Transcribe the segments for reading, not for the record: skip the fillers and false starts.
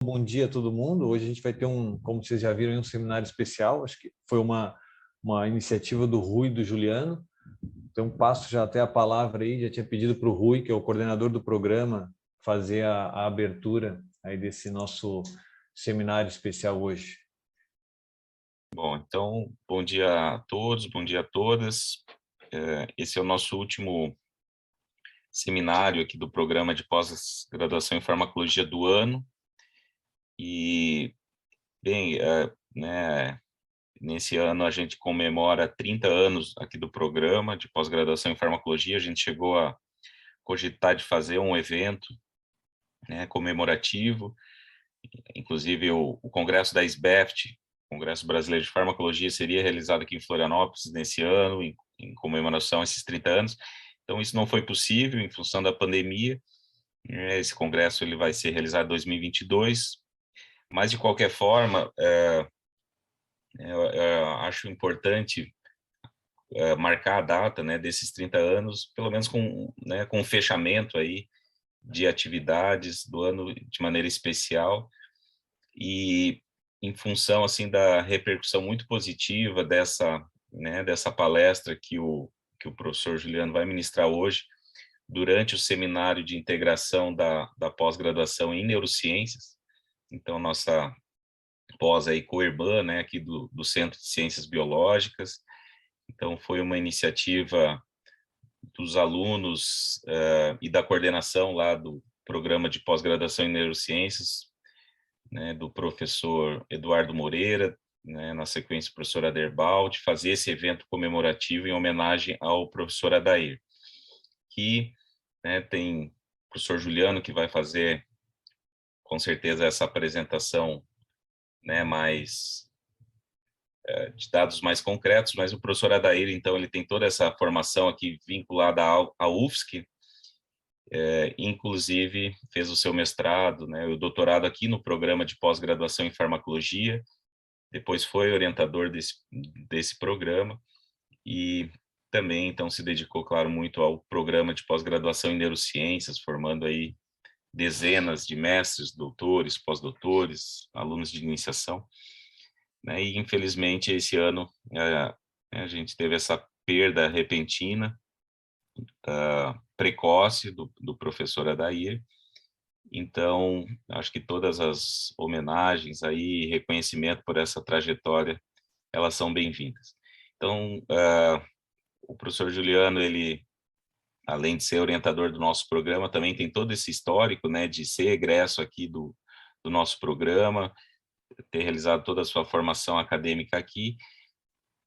Bom dia a todo mundo. Hoje a gente vai ter como vocês já viram, um seminário especial. Acho que foi uma iniciativa do Rui e do Juliano. Então, passo já até a palavra aí. Já tinha pedido para o Rui, que é o coordenador do programa, fazer a abertura aí desse nosso seminário especial hoje. Bom, então, bom dia a todos, bom dia a todas. Esse é o nosso último seminário aqui do programa de pós-graduação em farmacologia do ano. E, bem, né, nesse ano a gente comemora 30 anos aqui do programa de pós-graduação em farmacologia. A gente chegou a cogitar de fazer um evento, né, comemorativo, inclusive o congresso da SBEFT, Congresso Brasileiro de Farmacologia, seria realizado aqui em Florianópolis nesse ano, em comemoração a esses 30 anos. Então, isso não foi possível em função da pandemia. Esse congresso ele vai ser realizado em 2022, mas, de qualquer forma, acho importante marcar a data, né, desses 30 anos, pelo menos com um fechamento aí de atividades do ano de maneira especial, e em função assim da repercussão muito positiva dessa palestra que o professor Juliano vai ministrar hoje durante o seminário de integração da pós-graduação em neurociências. Então, nossa pós aí co-irmã, né, aqui do Centro de Ciências Biológicas. Então, foi uma iniciativa dos alunos e da coordenação lá do programa de pós-graduação em neurociências, né, do professor Eduardo Moreira, né, na sequência o professor Aderbaldi, fazer esse evento comemorativo em homenagem ao professor Adair, que, né, tem o professor Juliano que vai fazer, com certeza, essa apresentação, né, de dados mais concretos, mas o professor Adair, então, ele tem toda essa formação aqui vinculada à UFSC, inclusive fez o seu mestrado, né, o doutorado aqui no programa de pós-graduação em farmacologia, depois foi orientador desse programa e também, então, se dedicou, claro, muito ao programa de pós-graduação em neurociências, formando aí dezenas de mestres, doutores, pós-doutores, alunos de iniciação, né? E, infelizmente, esse ano a gente teve essa perda repentina, precoce do professor Adair. Então, acho que todas as homenagens aí, reconhecimento por essa trajetória, elas são bem-vindas. Então, o professor Juliano, ele, além de ser orientador do nosso programa, também tem todo esse histórico, né, de ser egresso aqui do nosso programa, ter realizado toda a sua formação acadêmica aqui,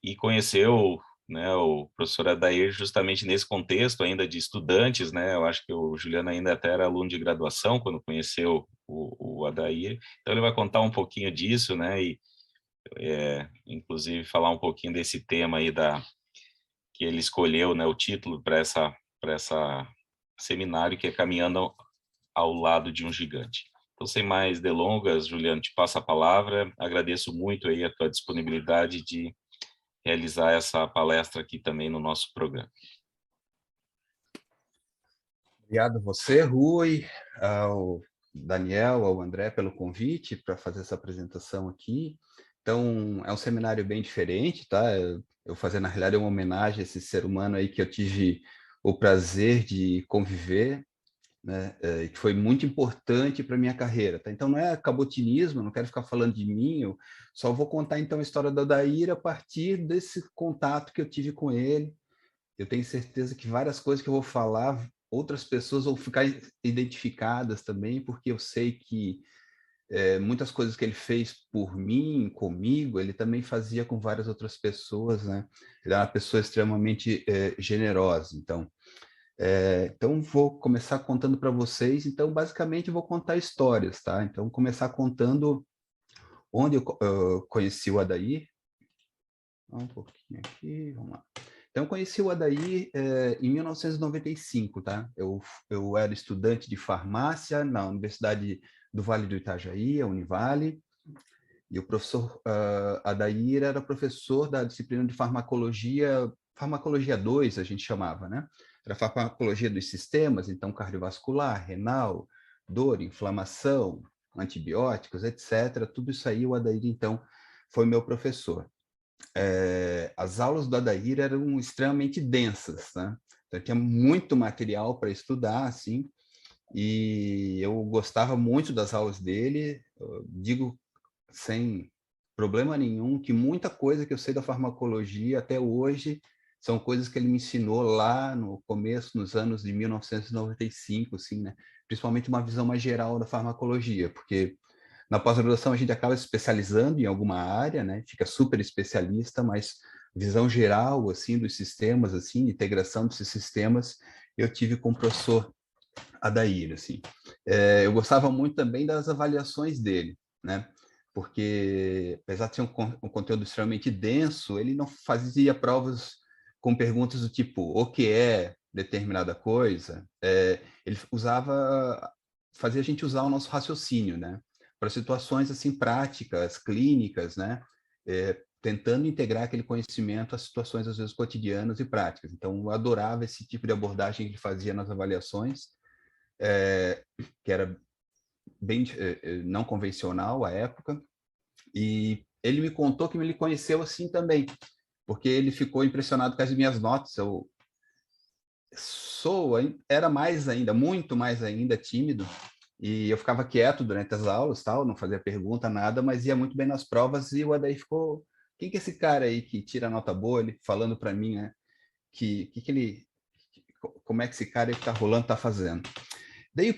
e conheceu, né, o professor Adair justamente nesse contexto ainda de estudantes, né, eu acho que o Juliano ainda até era aluno de graduação quando conheceu o Adair, então ele vai contar um pouquinho disso, né, e inclusive falar um pouquinho desse tema aí que ele escolheu, né, o título para essa seminário, que é Caminhando ao Lado de um Gigante. Então, sem mais delongas, Juliano, te passo a palavra, agradeço muito aí a tua disponibilidade de realizar essa palestra aqui também no nosso programa. Obrigado a você, Rui, ao Daniel, ao André pelo convite para fazer essa apresentação aqui. Então, é um seminário bem diferente, tá? Eu fazer, na realidade, uma homenagem a esse ser humano aí que eu tive o prazer de conviver, né? Que foi muito importante para a minha carreira, tá? Então, não é cabotinismo, não quero ficar falando de mim, eu só vou contar, então, a história da Adair a partir desse contato que eu tive com ele. Eu tenho certeza que várias coisas que eu vou falar, outras pessoas vão ficar identificadas também, porque eu sei que muitas coisas que ele fez por mim, comigo, ele também fazia com várias outras pessoas, né? Ele é uma pessoa extremamente generosa. Então, vou começar contando para vocês. Então, basicamente, eu vou contar histórias, tá? Então, começar contando onde eu conheci o Adair. Um pouquinho aqui, vamos lá. Então, eu conheci o Adair em 1995, tá? Eu era estudante de farmácia na Universidade do Vale do Itajaí, a Univale, e o professor Adair era professor da disciplina de farmacologia, farmacologia 2, a gente chamava, né? Era farmacologia dos sistemas, então cardiovascular, renal, dor, inflamação, antibióticos, etc. Tudo isso aí, o Adair, então, foi meu professor. As aulas do Adair eram extremamente densas, né? Então, tinha muito material para estudar, assim, e eu gostava muito das aulas dele. Eu digo sem problema nenhum que muita coisa que eu sei da farmacologia até hoje são coisas que ele me ensinou lá no começo, nos anos de 1995, assim, né? Principalmente uma visão mais geral da farmacologia, porque na pós-graduação a gente acaba se especializando em alguma área, né? Fica super especialista, mas visão geral, assim, dos sistemas, assim, integração desses sistemas, eu tive com o professor Adair, assim. Eu gostava muito também das avaliações dele, né? Porque, apesar de ser um conteúdo extremamente denso, ele não fazia provas com perguntas do tipo, o que é determinada coisa? Ele fazia a gente usar o nosso raciocínio, né? Para situações, assim, práticas, clínicas, né? Tentando integrar aquele conhecimento às situações, às vezes, cotidianas e práticas. Então, eu adorava esse tipo de abordagem que ele fazia nas avaliações, que era bem não convencional à época, e ele me contou que ele conheceu assim também, porque ele ficou impressionado com as minhas notas. Eu era mais ainda, muito mais ainda tímido, e eu ficava quieto durante as aulas, tal, não fazia pergunta, nada, mas ia muito bem nas provas, e o Adair ficou, quem que é esse cara aí que tira nota boa, ele falando para mim, né, como é que esse cara aí que tá rolando tá fazendo? Daí,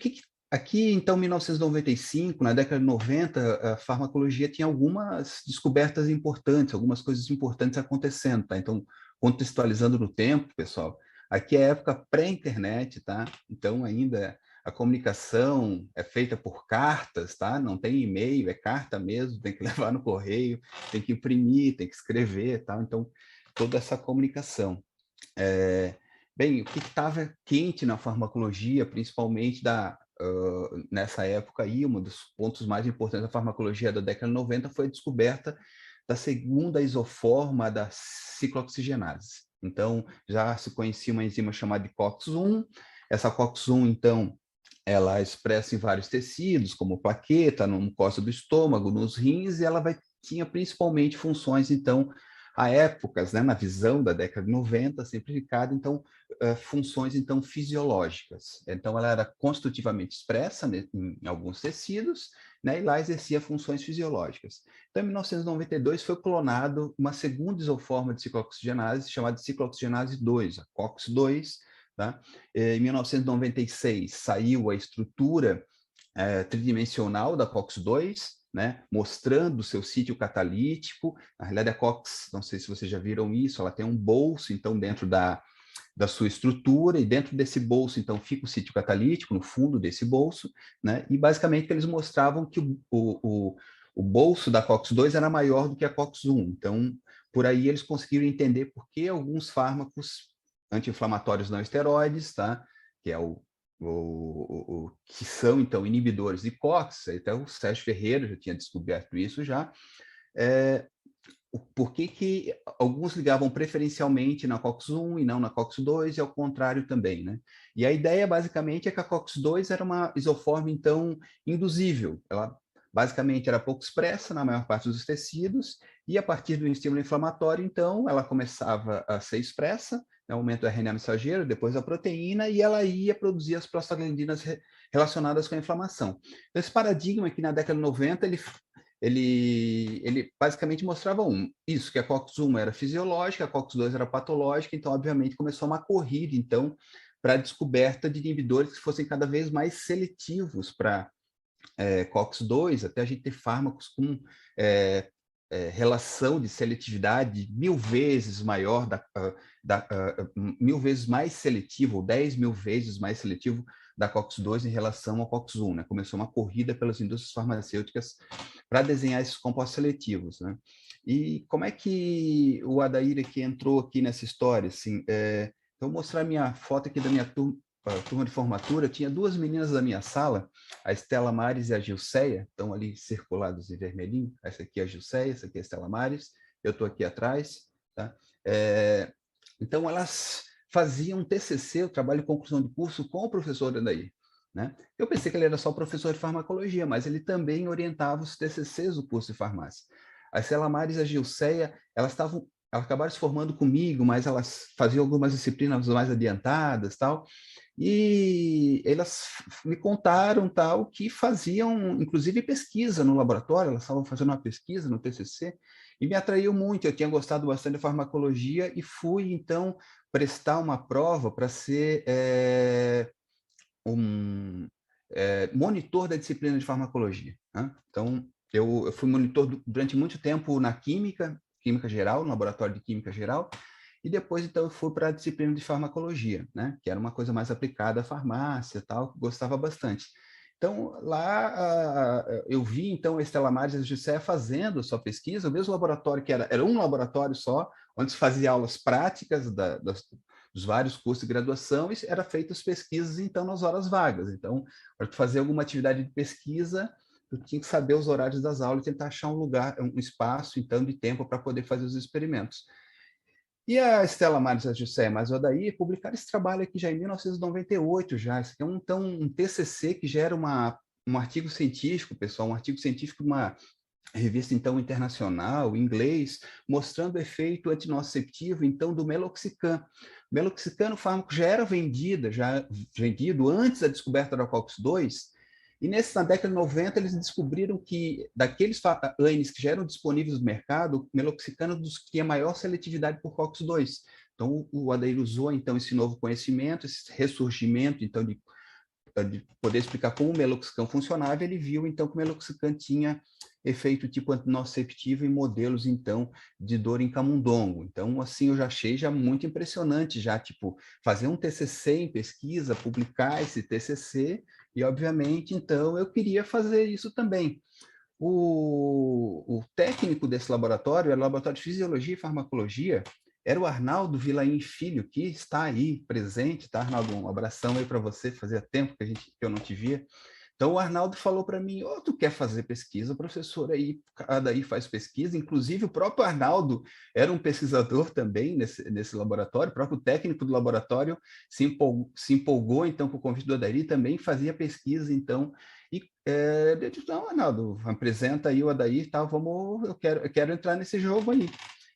aqui, então, em 1995, na década de 90, a farmacologia tinha algumas descobertas importantes, algumas coisas importantes acontecendo, tá? Então, contextualizando no tempo, pessoal, aqui é a época pré-internet, tá? Então, ainda a comunicação é feita por cartas, tá? Não tem e-mail, é carta mesmo, tem que levar no correio, tem que imprimir, tem que escrever, tá? Então, toda essa comunicação. Bem, o que estava quente na farmacologia, principalmente nessa época aí, um dos pontos mais importantes da farmacologia da década de 90 foi a descoberta da segunda isoforma da ciclooxigenase. Então, já se conhecia uma enzima chamada de COX-1. Essa COX-1, então, ela é expressa em vários tecidos, como plaqueta, na mucosa do estômago, nos rins, e ela tinha principalmente funções, então, a épocas, né, na visão da década de 90, simplificada, então, funções, então, fisiológicas. Então, ela era constitutivamente expressa, né, em alguns tecidos, né, e lá exercia funções fisiológicas. Então, em 1992, foi clonado uma segunda isoforma de ciclooxigenase, chamada ciclooxigenase 2, a COX-2, tá? Em 1996, saiu a estrutura tridimensional da COX-2, né, mostrando o seu sítio catalítico. Na realidade, a COX, não sei se vocês já viram isso, ela tem um bolso, então, dentro da sua estrutura, e dentro desse bolso, então, fica o sítio catalítico, no fundo desse bolso, né, e basicamente eles mostravam que o bolso da COX-2 era maior do que a COX-1. Então, por aí eles conseguiram entender por que alguns fármacos anti-inflamatórios não esteroides, tá, que é que são, então, inibidores de COX, até o Sérgio Ferreira já tinha descoberto isso já, por que alguns ligavam preferencialmente na COX-1 e não na COX-2, e ao contrário também, né? E a ideia, basicamente, é que a COX-2 era uma isoforma, então, induzível. Ela, basicamente, era pouco expressa na maior parte dos tecidos, e a partir do estímulo inflamatório, então, ela começava a ser expressa, né, aumento do RNA mensageiro, depois a proteína, e ela ia produzir as prostaglandinas relacionadas com a inflamação. Então, esse paradigma aqui na década de 90, ele basicamente mostrava isso, que a COX-1 era fisiológica, a COX-2 era patológica, então, obviamente, começou uma corrida, então, para a descoberta de inibidores que fossem cada vez mais seletivos para COX-2, até a gente ter fármacos com relação de seletividade 1000 vezes maior, 1000 vezes mais seletivo, ou 10.000 vezes mais seletivo da COX-2 em relação ao COX-1, né? Começou uma corrida pelas indústrias farmacêuticas para desenhar esses compostos seletivos, né? E como é que o Adair aqui entrou aqui nessa história? Assim, vou mostrar minha foto aqui da minha turma de formatura. Tinha duas meninas da minha sala, a Estela Mares e a Gilceia, estão ali circulados em vermelhinho. Essa aqui é a Gilceia, essa aqui é a Estela Mares, eu estou aqui atrás, tá? Então, elas faziam TCC, o trabalho de conclusão de curso, com o professor Adair, né? Eu pensei que ele era só professor de farmacologia, mas ele também orientava os TCCs do curso de farmácia. A Estela Maris e a Gilceia, elas acabaram se formando comigo, mas elas faziam algumas disciplinas mais adiantadas, tal, e elas me contaram, tal, que faziam, inclusive, pesquisa no laboratório, elas estavam fazendo uma pesquisa no TCC, e me atraiu muito, eu tinha gostado bastante de farmacologia, e fui, então, prestar uma prova para ser monitor da disciplina de farmacologia, né? Então, eu fui monitor durante muito tempo na química geral, no laboratório de química geral, e depois, então, eu fui para a disciplina de farmacologia, né? Que era uma coisa mais aplicada à farmácia, tal, que gostava bastante. Então, lá eu vi, então, a Estela Maris e a Giséia fazendo a sua pesquisa, o mesmo laboratório que era um laboratório só, onde se fazia aulas práticas dos vários cursos de graduação, e era feitas pesquisas, então, nas horas vagas. Então, para fazer alguma atividade de pesquisa, eu tinha que saber os horários das aulas e tentar achar um lugar, um espaço, então, de tempo para poder fazer os experimentos. E a Estela Maris, a Giséia, mas o Adair publicaram esse trabalho aqui já em 1998, já. Isso aqui é um TCC que já era um artigo científico, pessoal, um artigo científico de uma revista, então, internacional, em inglês, mostrando o efeito antinociceptivo, então, do meloxicam. O meloxicam, o fármaco, já era vendido antes da descoberta da COX-2, e na década de 90, eles descobriram que, daqueles ANs que já eram disponíveis no mercado, o meloxicam dos que tinha maior seletividade por COX-2. Então, o Adair usou, então, esse novo conhecimento, esse ressurgimento, então, de poder explicar como o meloxicam funcionava, ele viu, então, que o meloxicam tinha efeito tipo antinociceptivo em modelos, então, de dor em camundongo. Então, assim, eu já achei muito impressionante, já, tipo, fazer um TCC em pesquisa, publicar esse TCC, e, obviamente, então, eu queria fazer isso também. O técnico desse laboratório era o Laboratório de Fisiologia e Farmacologia, era o Arnaldo Vilain Filho, que está aí presente, tá, Arnaldo? Um abração aí para você, fazia tempo que eu não te via. Então, o Arnaldo falou para mim, tu quer fazer pesquisa, professor, aí, daí faz pesquisa. Inclusive, o próprio Arnaldo era um pesquisador também nesse laboratório, o próprio técnico do laboratório se empolgou, então, com o convite do Adair, também fazia pesquisa, então, e eu disse, não, Arnaldo, apresenta aí o Adair, tal, eu quero entrar nesse jogo aí.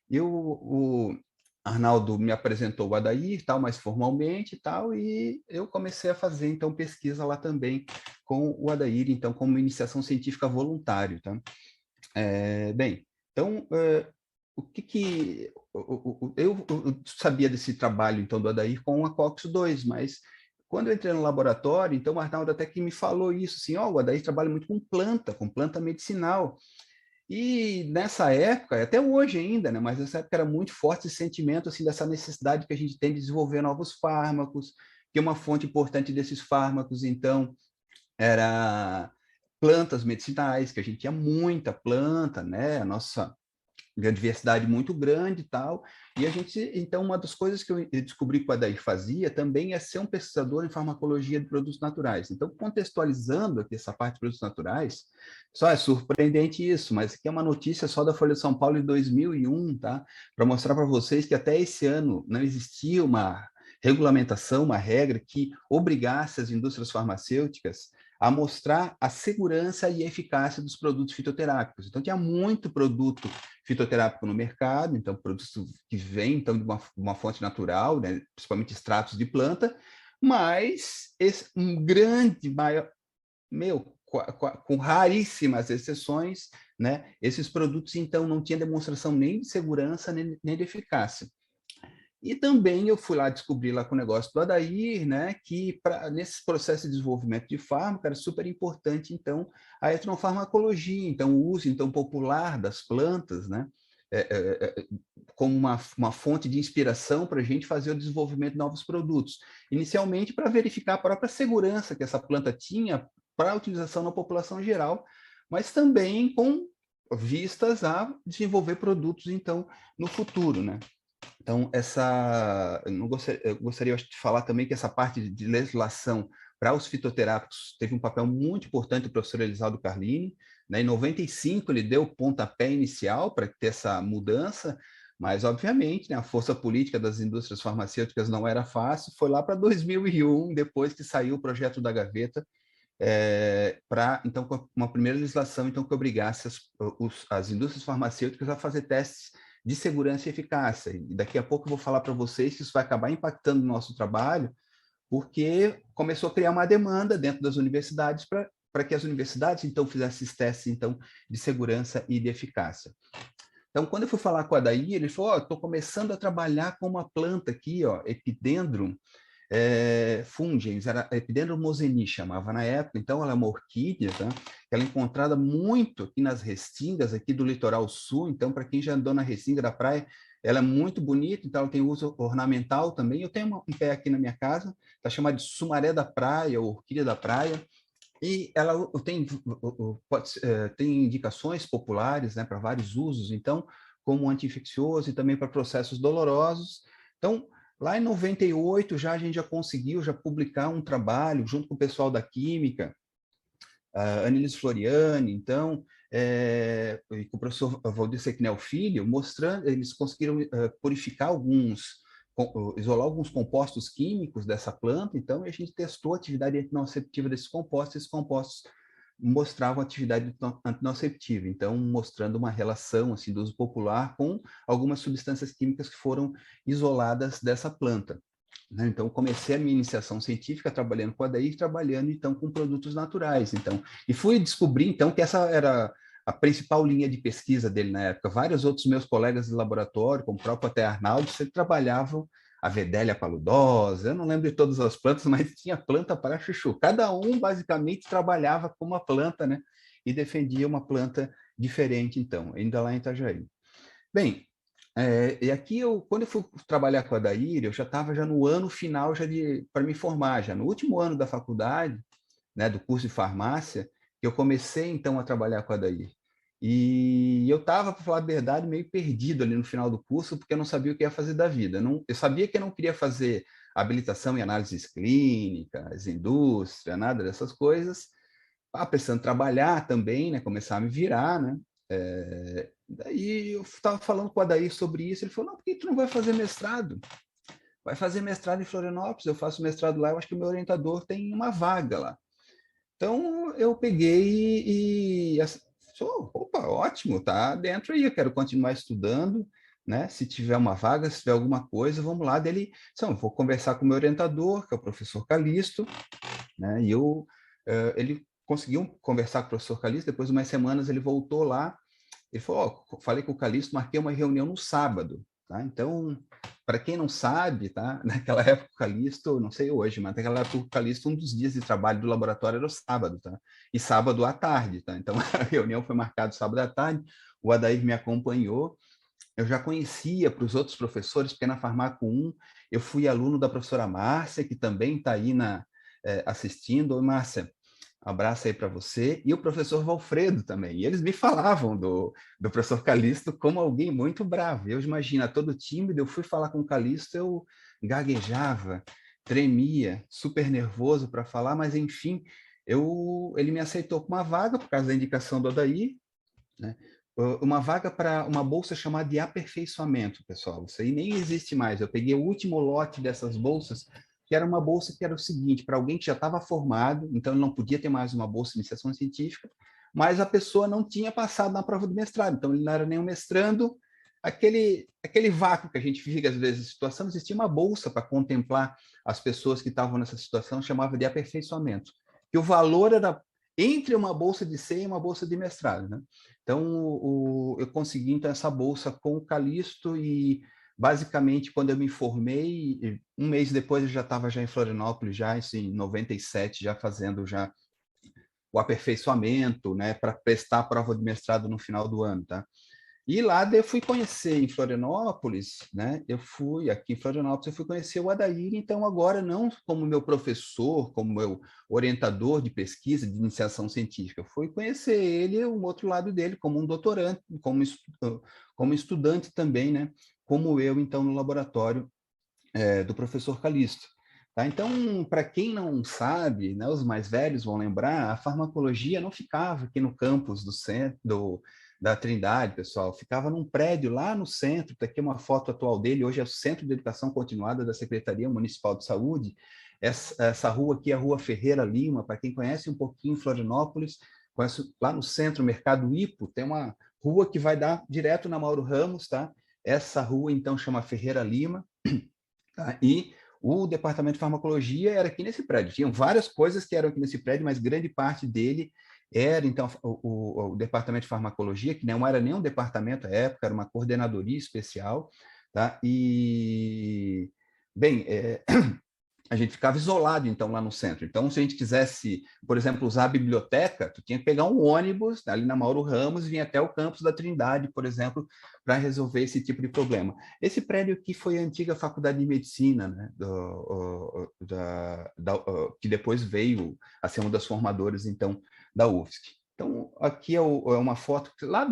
E o Arnaldo me apresentou o Adair, tal, mais formalmente, tal, e eu comecei a fazer, então, pesquisa lá também com o Adair, então, como iniciação científica voluntário, tá? Bem, então, o que eu sabia desse trabalho, então, do Adair com a COX-2, mas quando eu entrei no laboratório, então, o Arnaldo até que me falou isso, assim, o Adair trabalha muito com planta medicinal. E nessa época, até hoje ainda, né, mas nessa época era muito forte esse sentimento assim, dessa necessidade que a gente tem de desenvolver novos fármacos, que uma fonte importante desses fármacos, então, era plantas medicinais, que a gente tinha muita planta, né, a nossa diversidade muito grande e tal, e a gente, então, uma das coisas que eu descobri que o Adair fazia também é ser um pesquisador em farmacologia de produtos naturais. Então, contextualizando aqui essa parte de produtos naturais, só é surpreendente isso, mas aqui é uma notícia só da Folha de São Paulo de 2001, tá? Para mostrar para vocês que até esse ano não existia uma regulamentação, uma regra que obrigasse as indústrias farmacêuticas a mostrar a segurança e a eficácia dos produtos fitoterápicos. Então, tinha muito produto fitoterápico no mercado, então, produtos que vêm, então, de uma fonte natural, né, principalmente extratos de planta, mas um grande, maior, com raríssimas exceções, né, esses produtos, então, não tinham demonstração nem de segurança, nem de eficácia. E também eu fui lá descobrir lá com o negócio do Adair, né, que nesse processo de desenvolvimento de fármaco era super importante, então, a etnofarmacologia, então, o uso então, popular das plantas, né, como uma fonte de inspiração para a gente fazer o desenvolvimento de novos produtos. Inicialmente, para verificar a própria segurança que essa planta tinha para a utilização na população geral, mas também com vistas a desenvolver produtos, então, no futuro, né? Então, eu gostaria de falar também que essa parte de legislação para os fitoterápicos teve um papel muito importante do professor Elisaldo Carlini, né? Em 95, ele deu o pontapé inicial para ter essa mudança, Mas, obviamente, né, a força política das indústrias farmacêuticas não era fácil, foi lá para 2001, depois que saiu o projeto da gaveta, para, então, uma primeira legislação então, que obrigasse as indústrias farmacêuticas a fazer testes de segurança e eficácia. E daqui a pouco eu vou falar para vocês que isso vai acabar impactando o nosso trabalho, porque começou a criar uma demanda dentro das universidades para que as universidades, então, fizessem esses testes então, de segurança e de eficácia. Então, quando eu fui falar com o Adair, ele falou, estou começando a trabalhar com uma planta aqui, ó, Epidendrum fungens, era Epidendrum moseni, chamava na época. Então, ela é uma orquídea, tá? Ela é encontrada muito aqui nas restingas, aqui do litoral sul. Então, para quem já andou na restinga da praia, ela é muito bonita, então ela tem uso ornamental também. Eu tenho um pé aqui na minha casa, está chamada de sumaré da praia, ou orquídea da praia. E ela tem indicações populares, né, para vários usos, então, como anti-infeccioso e também para processos dolorosos. Então, lá em 98, a gente já conseguiu publicar um trabalho junto com o pessoal da Química, Anilis Floriani, então, e com o professor Valdir Sequinel Filho, mostrando, eles conseguiram purificar isolar alguns compostos químicos dessa planta, então a gente testou a atividade antinociceptiva desses compostos, e esses compostos mostravam atividade antinociceptiva, então mostrando uma relação assim, do uso popular com algumas substâncias químicas que foram isoladas dessa planta. Né? Então comecei a minha iniciação científica trabalhando com a Adair, trabalhando então com produtos naturais, então, e fui descobrir então que essa era a principal linha de pesquisa dele na época. Vários outros meus colegas de laboratório, como o próprio até Arnaldo, sempre trabalhavam a Vedelia paludosa, eu não lembro de todas as plantas, mas tinha planta para chuchu. Cada um, basicamente, trabalhava com uma planta, né? E defendia uma planta diferente, então, ainda lá em Itajaí. Bem, e aqui, quando eu fui trabalhar com a Adair, eu já estava no ano final para me formar, já no último ano da faculdade, né, do curso de farmácia, que eu comecei, então, a trabalhar com a Adair. E eu estava, para falar a verdade, meio perdido ali no final do curso, porque eu não sabia o que ia fazer da vida. Eu sabia que eu não queria fazer habilitação em análises clínicas, indústria, nada dessas coisas. Pensando em trabalhar também, né, começar a me virar, né? Daí eu estava falando com o Adair sobre isso, ele falou, não, por que tu não vai fazer mestrado? Vai fazer mestrado em Florianópolis, eu faço mestrado lá, eu acho que o meu orientador tem uma vaga lá. Então, eu peguei opa, ótimo, tá dentro aí, eu quero continuar estudando, né? Se tiver uma vaga, se tiver alguma coisa, vamos lá. Dele, vou conversar com o meu orientador, que é o professor Calixto, né? E ele conseguiu conversar com o professor Calixto, depois de umas semanas ele voltou lá, ele falou, falei com o Calixto, marquei uma reunião no sábado, tá? Então, para quem não sabe, tá? Naquela época o Calixto, não sei hoje, mas naquela época o Calixto, um dos dias de trabalho do laboratório era o sábado, tá? E sábado à tarde, tá? Então a reunião foi marcada sábado à tarde, o Adair me acompanhou, eu já conhecia para os outros professores, porque na Farmaco 1 eu fui aluno da professora Márcia, que também está aí assistindo. Oi, Márcia, um abraço aí para você, e o professor Valfredo também. E eles me falavam do professor Calixto como alguém muito bravo. Eu imagino, todo tímido, eu fui falar com o Calixto, eu gaguejava, tremia, super nervoso para falar, mas enfim, ele me aceitou com uma vaga por causa da indicação do Adair, né? Uma vaga para uma bolsa chamada de aperfeiçoamento, pessoal. Isso aí nem existe mais. Eu peguei o último lote dessas bolsas, que era uma bolsa que era o seguinte, para alguém que já estava formado, então ele não podia ter mais uma bolsa de iniciação científica, mas a pessoa não tinha passado na prova do mestrado, então ele não era nem um mestrando, aquele vácuo que a gente fica às vezes em situação, existia uma bolsa para contemplar as pessoas que estavam nessa situação, chamava de aperfeiçoamento, que o valor era entre uma bolsa de C e uma bolsa de mestrado, né? Então, eu consegui então essa bolsa com o Calixto e basicamente, quando eu me formei, um mês depois eu já estava em Florianópolis, já em 97, já fazendo já o aperfeiçoamento, né, para prestar a prova de mestrado no final do ano, tá? E lá eu fui conhecer em Florianópolis, né? Aqui em Florianópolis, eu fui conhecer o Adair, então agora não como meu professor, como meu orientador de pesquisa, de iniciação científica, eu fui conhecer ele, o outro lado dele, como um doutorando, como estudante também, né? Como eu, então, no laboratório do professor Calixto. Tá? Então, para quem não sabe, né, os mais velhos vão lembrar, a farmacologia não ficava aqui no campus do centro, da Trindade, pessoal, ficava num prédio lá no centro, tá aqui uma foto atual dele, hoje é o Centro de Educação Continuada da Secretaria Municipal de Saúde. Essa rua aqui é a Rua Ferreira Lima, para quem conhece um pouquinho Florianópolis, conhece lá no centro, Mercado Ipo, tem uma rua que vai dar direto na Mauro Ramos, tá? Essa rua, então, chama Ferreira Lima, tá? E o departamento de farmacologia era aqui nesse prédio. Tinham várias coisas que eram aqui nesse prédio, mas grande parte dele era, então, o departamento de farmacologia, que não era nem um departamento à época, era uma coordenadoria especial, tá? E, bem, a gente ficava isolado, então, lá no centro. Então, se a gente quisesse, por exemplo, usar a biblioteca, tu tinha que pegar um ônibus ali na Mauro Ramos e vir até o campus da Trindade, por exemplo, para resolver esse tipo de problema. Esse prédio aqui foi a antiga Faculdade de Medicina, né, que depois veio a ser uma das formadoras, então, da UFSC. Então, aqui é uma foto lá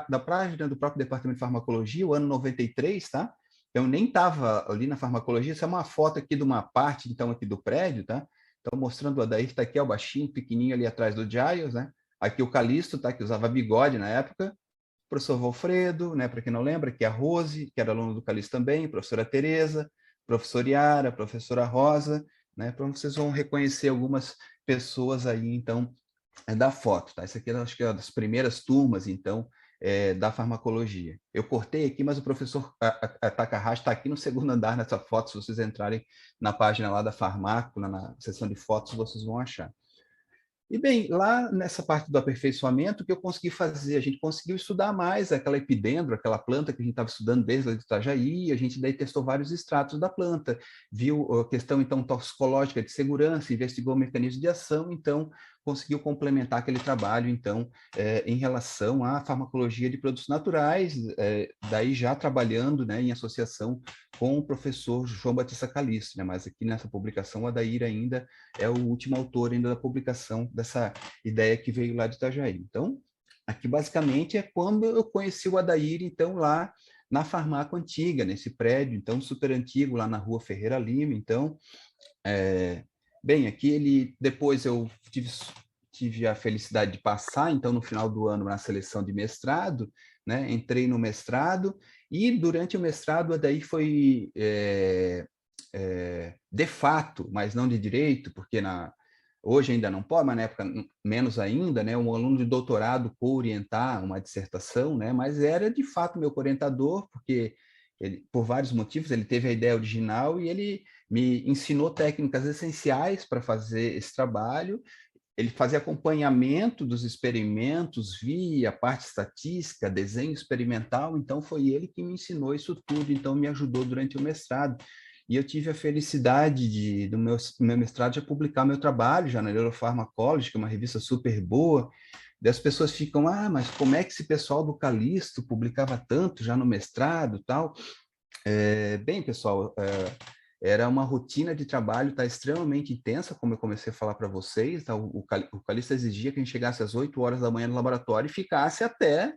da página do próprio Departamento de Farmacologia, o ano 93, tá? Eu nem estava ali na farmacologia, essa é uma foto aqui de uma parte, então, aqui do prédio, tá? Então, mostrando o Adair, está aqui, ó, baixinho, pequenininho ali atrás do Giles, né? Aqui o Calixto, tá? Que usava bigode na época. O professor Valfredo, né? Para quem não lembra, que é a Rose, que era aluna do Calixto também, professora Tereza, professora Yara, professora Rosa, né? Então, vocês vão reconhecer algumas pessoas aí, então, da foto, tá? Essa aqui, acho que é uma das primeiras turmas, então, da farmacologia. Eu cortei aqui, mas o professor Takahashi está aqui no segundo andar nessa foto. Se vocês entrarem na página lá da Farmaco, na seção de fotos, vocês vão achar. E bem, lá nessa parte do aperfeiçoamento, o que eu consegui fazer? A gente conseguiu estudar mais aquela epidendro, aquela planta que a gente estava estudando desde lá de Itajaí, a gente daí testou vários extratos da planta, viu a questão, então, toxicológica de segurança, investigou o mecanismo de ação, então, conseguiu complementar aquele trabalho, então, em relação à farmacologia de produtos naturais, daí já trabalhando, né, em associação com o professor João Batista Calixto, né, mas aqui nessa publicação, o Adair ainda é o último autor ainda da publicação dessa ideia que veio lá de Itajaí. Então, aqui basicamente é quando eu conheci o Adair, então, lá na Farmaco Antiga, nesse prédio, então, super antigo, lá na Rua Ferreira Lima. Então, bem, aqui depois eu tive a felicidade de passar, então, no final do ano, na seleção de mestrado, né? Entrei no mestrado, e durante o mestrado, daí foi de fato, mas não de direito, porque hoje ainda não pode, mas na época menos ainda, né? Um aluno de doutorado co-orientar uma dissertação, né? Mas era de fato meu orientador, porque ele, por vários motivos, ele teve a ideia original e ele me ensinou técnicas essenciais para fazer esse trabalho. Ele fazia acompanhamento dos experimentos, via a parte estatística, desenho experimental, então foi ele que me ensinou isso tudo, então me ajudou durante o mestrado. E eu tive a felicidade do meu mestrado, já publicar meu trabalho, já na Neuropharmacology, que é uma revista super boa. E as pessoas ficam, mas como é que esse pessoal do Calixto publicava tanto já no mestrado e tal? Bem, pessoal, era uma rotina de trabalho, tá, extremamente intensa, como eu comecei a falar para vocês. Tá? O Calixto exigia que a gente chegasse às 8 horas da manhã no laboratório e ficasse até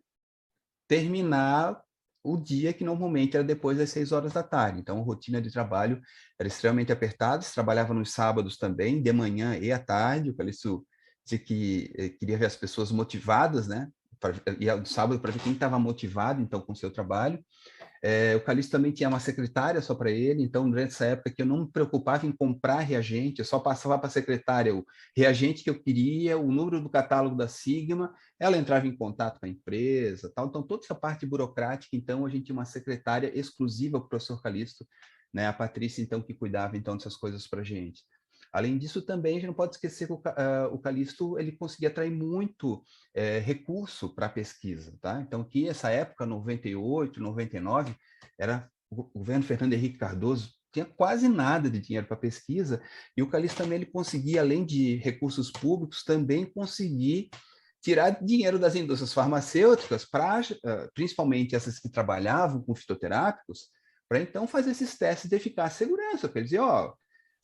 terminar o dia, que normalmente era depois das 6 horas da tarde. Então, a rotina de trabalho era extremamente apertada. Se trabalhava nos sábados também, de manhã e à tarde. O Calixto dizia que queria ver as pessoas motivadas, né? E no sábado para ver quem estava motivado, então, com o seu trabalho. O Calixto também tinha uma secretária só para ele, então, durante essa época que eu não me preocupava em comprar reagente, eu só passava para a secretária o reagente que eu queria, o número do catálogo da Sigma, ela entrava em contato com a empresa, tal. Então, toda essa parte burocrática, então, a gente tinha uma secretária exclusiva para o professor Calixto, né? A Patrícia, então, que cuidava, então, dessas coisas para a gente. Além disso, também a gente não pode esquecer que o Calixto ele conseguia atrair muito recurso para a pesquisa, tá? Então, que essa época, 98, 99, era o governo Fernando Henrique Cardoso, tinha quase nada de dinheiro para pesquisa, e o Calixto também ele conseguia, além de recursos públicos, também conseguir tirar dinheiro das indústrias farmacêuticas, principalmente essas que trabalhavam com fitoterápicos, para então fazer esses testes de eficácia e segurança. Quer dizer,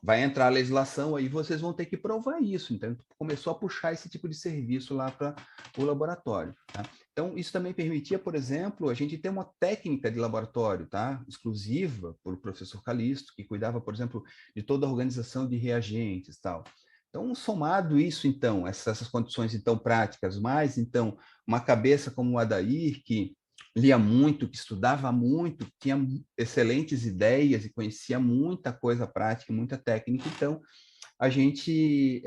vai entrar a legislação aí, vocês vão ter que provar isso. Então, começou a puxar esse tipo de serviço lá para o laboratório. Tá? Então, isso também permitia, por exemplo, a gente ter uma técnica de laboratório, tá? Exclusiva para o professor Calixto, que cuidava, por exemplo, de toda a organização de reagentes e tal. Então, somado isso, então, essas condições, então, práticas, mais, então, uma cabeça como o Adair, que lia muito, que estudava muito, tinha excelentes ideias e conhecia muita coisa prática, muita técnica, então, a gente,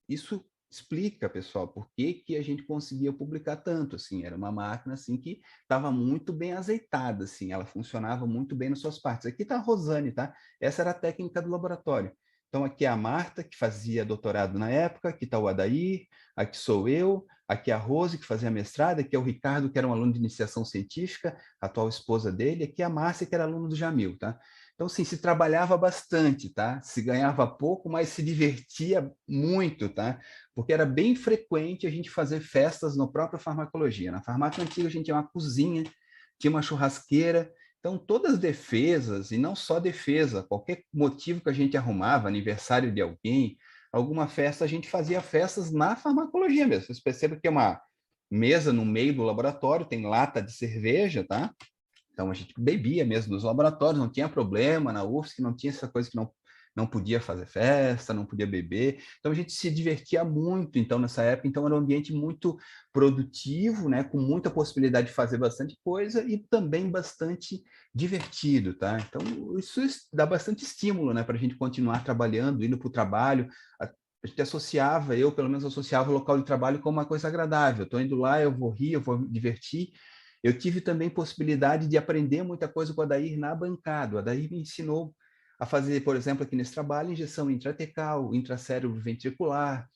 isso explica, pessoal, por que que a gente conseguia publicar tanto, assim, era uma máquina, assim, que estava muito bem azeitada, assim, ela funcionava muito bem nas suas partes. Aqui está a Rosane, tá? Essa era a técnica do laboratório. Então, aqui é a Marta, que fazia doutorado na época, aqui está o Adair, aqui sou eu, aqui é a Rose, que fazia mestrado, aqui é o Ricardo, que era um aluno de iniciação científica, a atual esposa dele, aqui é a Márcia, que era aluno do Jamil, tá? Então, assim, se trabalhava bastante, tá? Se ganhava pouco, mas se divertia muito, tá? Porque era bem frequente a gente fazer festas na própria farmacologia. Na farmácia antiga a gente tinha uma cozinha, tinha uma churrasqueira, então todas as defesas, e não só defesa, qualquer motivo que a gente arrumava, aniversário de alguém, alguma festa, a gente fazia festas na farmacologia mesmo. Vocês percebem que é uma mesa no meio do laboratório, tem lata de cerveja, tá? Então, a gente bebia mesmo nos laboratórios, não tinha problema, na UFSC não tinha essa coisa que não podia fazer festa, não podia beber. Então, a gente se divertia muito, então, nessa época. Então, era um ambiente muito produtivo, né, com muita possibilidade de fazer bastante coisa e também bastante divertido, tá? Então, isso dá bastante estímulo, né, para a gente continuar trabalhando, indo para o trabalho. A gente associava, eu pelo menos associava o local de trabalho como uma coisa agradável. Estou indo lá, eu vou rir, eu vou me divertir. Eu tive também possibilidade de aprender muita coisa com o Adair na bancada. O Adair me ensinou a fazer, por exemplo, aqui nesse trabalho, injeção intratecal, intracérebro ventricular,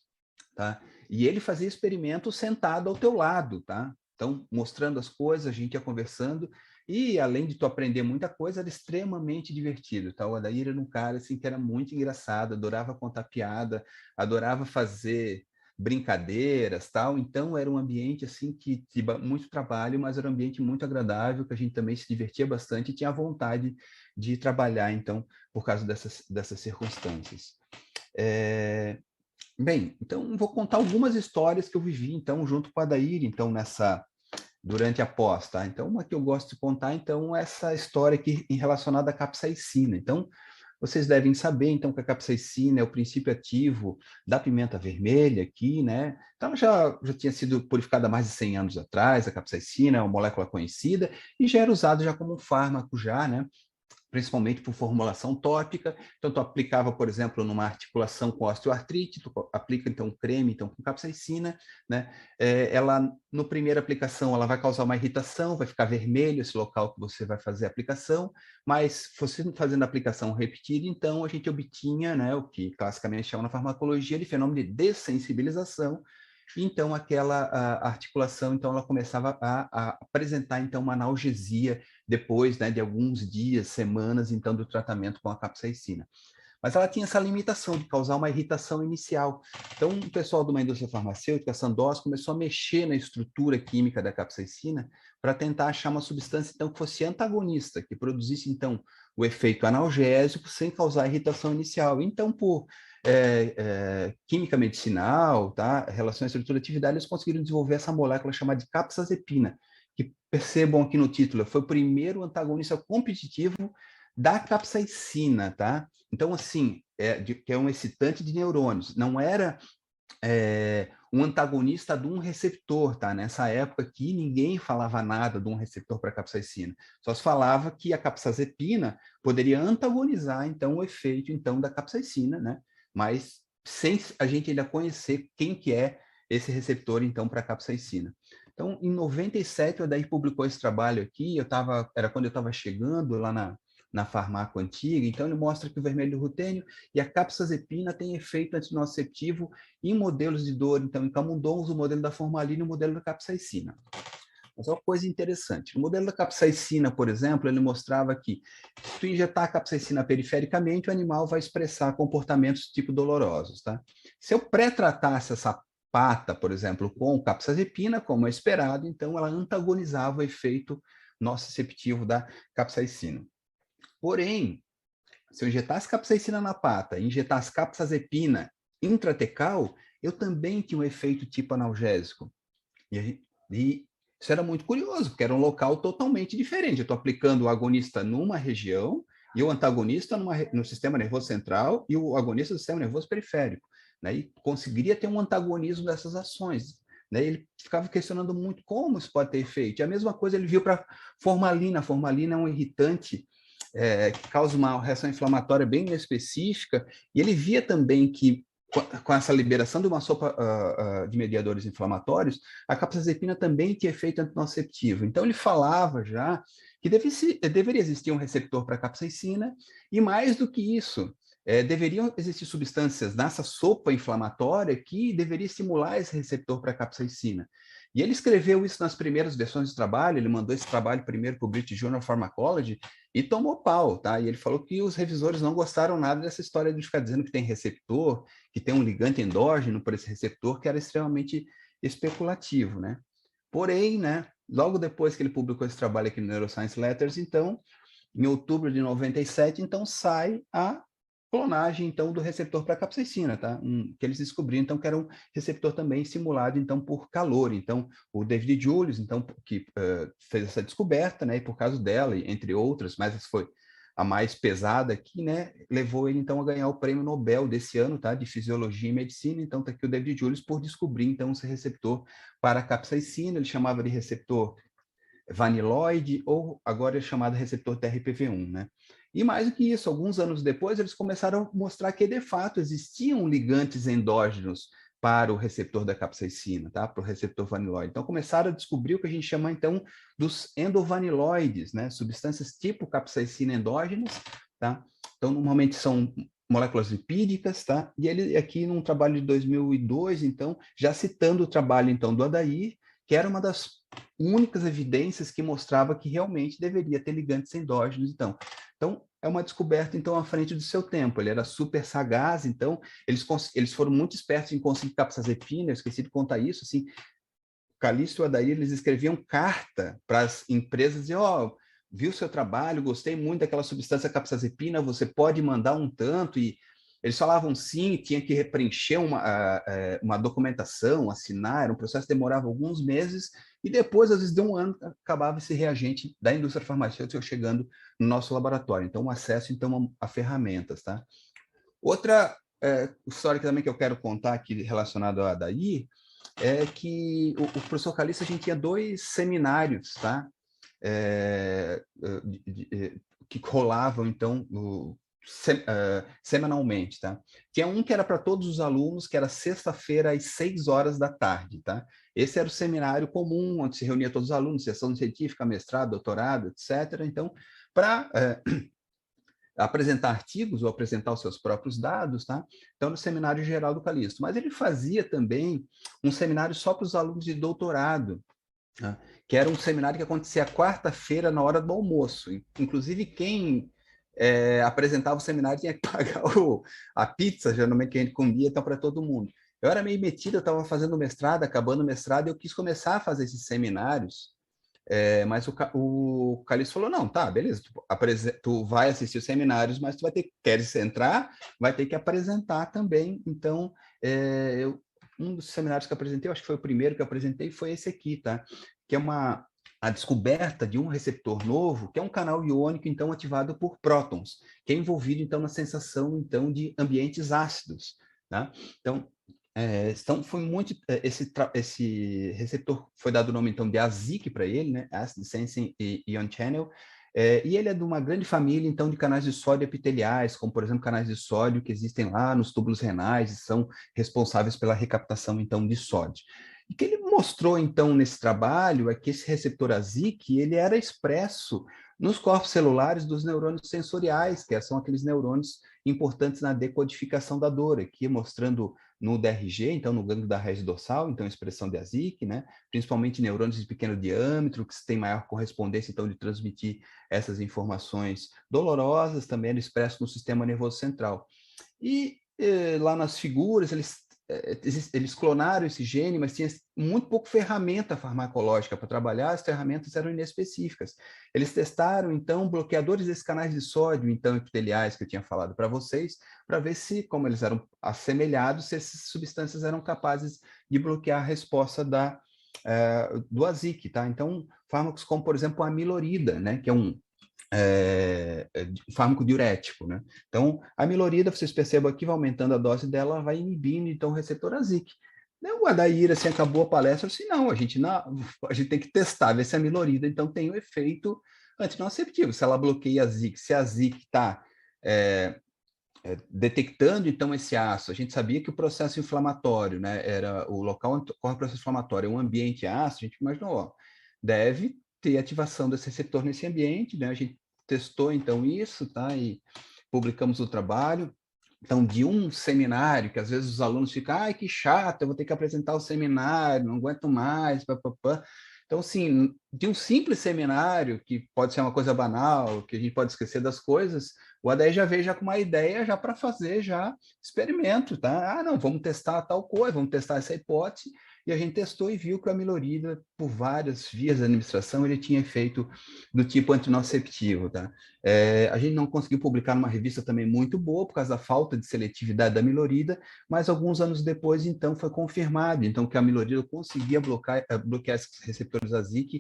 tá? E ele fazia experimentos sentado ao teu lado, tá? Então, mostrando as coisas, a gente ia conversando, e além de tu aprender muita coisa, era extremamente divertido, tá? O Adair era um cara, assim, que era muito engraçado, adorava contar piada, adorava fazer brincadeiras, tal. Então, era um ambiente, assim, que tinha muito trabalho, mas era um ambiente muito agradável, que a gente também se divertia bastante e tinha vontade de trabalhar, então, por causa dessas circunstâncias. Bem, então vou contar algumas histórias que eu vivi, então, junto com a Adair, então, durante a pós, tá? Então, uma que eu gosto de contar, então, é essa história aqui relacionada à capsaicina. Então, vocês devem saber, então, que a capsaicina é o princípio ativo da pimenta vermelha aqui, né? Então, já tinha sido purificada há mais de 100 anos atrás, a capsaicina é uma molécula conhecida e já era usada já como um fármaco já, né? Principalmente por formulação tópica. Então, tu aplicava, por exemplo, numa articulação com osteoartrite, tu aplica, então, um creme, então, com capsaicina, né? Ela, no primeira aplicação, ela vai causar uma irritação, vai ficar vermelho esse local que você vai fazer a aplicação, mas você fazendo a aplicação repetida, então, a gente obtinha, né, o que classicamente chama na farmacologia de fenômeno de dessensibilização. Então, aquela articulação, então, ela começava a apresentar, então, uma analgesia depois, né, de alguns dias, semanas, então, do tratamento com a capsaicina. Mas ela tinha essa limitação de causar uma irritação inicial. Então, o pessoal de uma indústria farmacêutica, a Sandoz, começou a mexer na estrutura química da capsaicina para tentar achar uma substância, então, que fosse antagonista, que produzisse, então, o efeito analgésico sem causar irritação inicial. Então, por química medicinal, tá? Relação à estrutura e atividade, eles conseguiram desenvolver essa molécula chamada de capsazepina, que percebam aqui no título, foi o primeiro antagonista competitivo da capsaicina, tá? Então, assim, que é um excitante de neurônios, não era um antagonista de um receptor, tá? Nessa época aqui, ninguém falava nada de um receptor para capsaicina, só se falava que a capsazepina poderia antagonizar, então, o efeito, então, da capsaicina, né? Mas sem a gente ainda conhecer quem que é esse receptor, então, para capsaicina. Então, em 97, o Adair publicou esse trabalho aqui, era quando eu estava chegando lá na farmácia antiga, então ele mostra que o vermelho rutênio e a capsazepina têm efeito antinociceptivo em modelos de dor, então em camundongos, o modelo da formalina e o modelo da capsaicina. Mas é uma coisa interessante. No modelo da capsaicina, por exemplo, ele mostrava que se tu injetar a capsaicina perifericamente, o animal vai expressar comportamentos tipo dolorosos, tá? Se eu pré-tratasse essa pata, por exemplo, com capsazepina, como é esperado, então ela antagonizava o efeito nociceptivo da capsaicina. Porém, se eu injetasse capsaicina na pata e injetasse capsazepina intratecal, eu também tinha um efeito tipo analgésico. E isso era muito curioso, porque era um local totalmente diferente. Eu estou aplicando o agonista numa região e o antagonista no sistema nervoso central e o agonista do sistema nervoso periférico, né? E conseguiria ter um antagonismo dessas ações, né? Ele ficava questionando muito como isso pode ter efeito. E a mesma coisa ele viu para formalina. A formalina é um irritante que causa uma reação inflamatória bem específica, e ele via também que com essa liberação de uma sopa de mediadores inflamatórios, a capsaicina também tinha efeito antinociceptivo. Então, ele falava já que deveria existir um receptor para a capsaicina, e mais do que isso, deveriam existir substâncias nessa sopa inflamatória que deveria estimular esse receptor para a capsaicina. E ele escreveu isso nas primeiras versões do trabalho, ele mandou esse trabalho primeiro para o British Journal of Pharmacology e tomou pau, tá? E ele falou que os revisores não gostaram nada dessa história de ficar dizendo que tem receptor, que tem um ligante endógeno por esse receptor, que era extremamente especulativo, né? Porém, né, logo depois que ele publicou esse trabalho aqui no Neuroscience Letters, então, em outubro de 97, então sai a clonagem, então, do receptor para capsaicina, tá? Que eles descobriram, então, que era um receptor também estimulado, então, por calor. Então, o David Julius, então, que fez essa descoberta, né? E por causa dela, entre outras, mas essa foi a mais pesada aqui, né? Levou ele, então, a ganhar o prêmio Nobel desse ano, tá? De Fisiologia e Medicina. Então, tá aqui o David Julius por descobrir, então, esse receptor para a capsaicina. Ele chamava de receptor vaniloide, ou agora é chamado receptor TRPV1, né? E mais do que isso, alguns anos depois, eles começaram a mostrar que, de fato, existiam ligantes endógenos para o receptor da capsaicina, tá? Para o receptor vaniloide. Então, começaram a descobrir o que a gente chama, então, dos endovaniloides, né? Substâncias tipo capsaicina endógenas, tá? Então, normalmente são moléculas lipídicas, tá? E ele aqui, num trabalho de 2002, então, já citando o trabalho, então, do Adair, que era uma das únicas evidências que mostrava que realmente deveria ter ligantes endógenos, então, é uma descoberta, então, à frente do seu tempo. Ele era super sagaz, então, eles foram muito espertos em conseguir capsazepina, eu esqueci de contar isso, assim, Calixto e o Adair, eles escreviam carta para as empresas e, viu seu trabalho, gostei muito daquela substância capsazepina, você pode mandar um tanto, e eles falavam sim, tinha que preencher uma documentação, assinar, era um processo que demorava alguns meses, e depois, às vezes, de um ano, acabava esse reagente da indústria farmacêutica chegando no nosso laboratório. Então, o acesso, então, a ferramentas, tá? Outra história também que eu quero contar aqui relacionado a Adair é que o professor Calixto, a gente tinha 2 seminários, tá? Que rolavam, então, semanalmente, tá? Tinha um que era para todos os alunos, que era sexta-feira às 6 horas da tarde, tá? Esse era o seminário comum, onde se reunia todos os alunos, sessão científica, mestrado, doutorado, etc. Então, para apresentar artigos ou apresentar os seus próprios dados, tá? Então, no Seminário Geral do Calixto. Mas ele fazia também um seminário só para os alunos de doutorado, tá? Que era um seminário que acontecia quarta-feira na hora do almoço. Inclusive, quem apresentava o seminário tinha que pagar a pizza, geralmente, que a gente comia, então, para todo mundo. Eu era meio metido, eu estava fazendo mestrado, acabando o mestrado, e eu quis começar a fazer esses seminários, mas o Calixto falou, não, tá, beleza, tu vai assistir os seminários, mas tu vai ter, queres entrar, vai ter que apresentar também. Então, um dos seminários que eu apresentei, eu acho que foi o primeiro que eu apresentei, foi esse aqui, tá? Que é a descoberta de um receptor novo, que é um canal iônico, então, ativado por prótons, que é envolvido, então, na sensação, então, de ambientes ácidos, tá? Então, foi muito... Esse receptor foi dado o nome, então, de ASIC para ele, né? Acid Sensing Ion Channel, e ele é de uma grande família, então, de canais de sódio epiteliais, como, por exemplo, canais de sódio que existem lá nos túbulos renais e são responsáveis pela recaptação, então, de sódio. E o que ele mostrou, então, nesse trabalho é que esse receptor ASIC, ele era expresso nos corpos celulares dos neurônios sensoriais, que são aqueles neurônios importantes na decodificação da dor, aqui mostrando no DRG, então no gânglio da rede dorsal, então expressão de ASIC, né? Principalmente neurônios de pequeno diâmetro, que têm maior correspondência, então, de transmitir essas informações dolorosas, também era expresso no sistema nervoso central. E lá nas figuras, eles clonaram esse gene, mas tinha muito pouco ferramenta farmacológica para trabalhar, as ferramentas eram inespecíficas. Eles testaram, então, bloqueadores desses canais de sódio, então, epiteliais, que eu tinha falado para vocês, para ver se, como eles eram assemelhados, se essas substâncias eram capazes de bloquear a resposta do ASIC, tá? Então, fármacos como, por exemplo, a amilorida, né, que é um fármaco diurético, né? Então, a amilorida, vocês percebam aqui, vai aumentando a dose dela, vai inibindo, então, o receptor ASIC. O Adair, assim, acabou a palestra, assim, não, a gente tem que testar, ver se a amilorida, então, tem o efeito antinociceptivo, se ela bloqueia a ZIC, se a ZIC está detectando, então, esse ácido. A gente sabia que o processo inflamatório, né, era o local onde ocorre o processo inflamatório, é um ambiente ácido, a gente imaginou, ó, deve ter ativação desse receptor nesse ambiente, né, a gente testou, então, isso, tá, e publicamos o trabalho. Então, de um seminário, que às vezes os alunos ficam, ai, que chato, eu vou ter que apresentar o seminário, não aguento mais, papapá. Então, assim, de um simples seminário, que pode ser uma coisa banal, que a gente pode esquecer das coisas, o ADE já veio já com uma ideia já para fazer já experimento, tá? Ah, não, vamos testar tal coisa, vamos testar essa hipótese, e a gente testou e viu que a amilorida, por várias vias da administração, ele tinha efeito do tipo antinociceptivo, tá? A gente não conseguiu publicar numa revista também muito boa, por causa da falta de seletividade da amilorida, mas alguns anos depois, então, foi confirmado, então, que a amilorida conseguia bloquear esses receptores ASIC,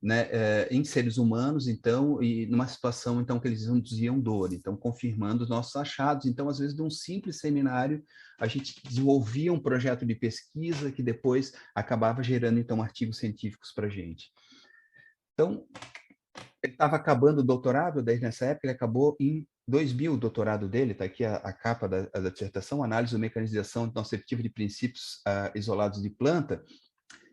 né, em seres humanos, então, e numa situação, então, que eles induziam dor, então, confirmando os nossos achados. Então, às vezes, de um simples seminário, a gente desenvolvia um projeto de pesquisa que depois acabava gerando, então, artigos científicos para a gente. Então, ele estava acabando o doutorado, daí nessa época ele acabou em 2000, o doutorado dele, está aqui a capa da dissertação, análise do mecanismo de ação nociceptiva de princípios isolados de planta.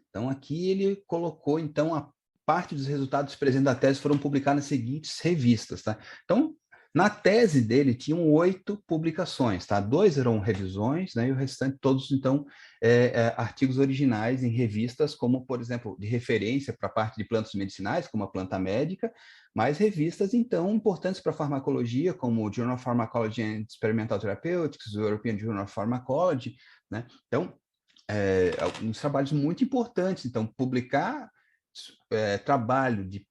Então, aqui ele colocou, então, a parte dos resultados presentes da tese foram publicados nas seguintes revistas, tá? Então, na tese dele, tinham 8 publicações, tá? 2 eram revisões, né? E o restante, todos, então, artigos originais em revistas, como, por exemplo, de referência para a parte de plantas medicinais, como a Planta Médica, mas revistas, então, importantes para a farmacologia, como o Journal of Pharmacology and Experimental Therapeutics, o European Journal of Pharmacology, né? Então, uns trabalhos muito importantes. Então, publicar trabalho de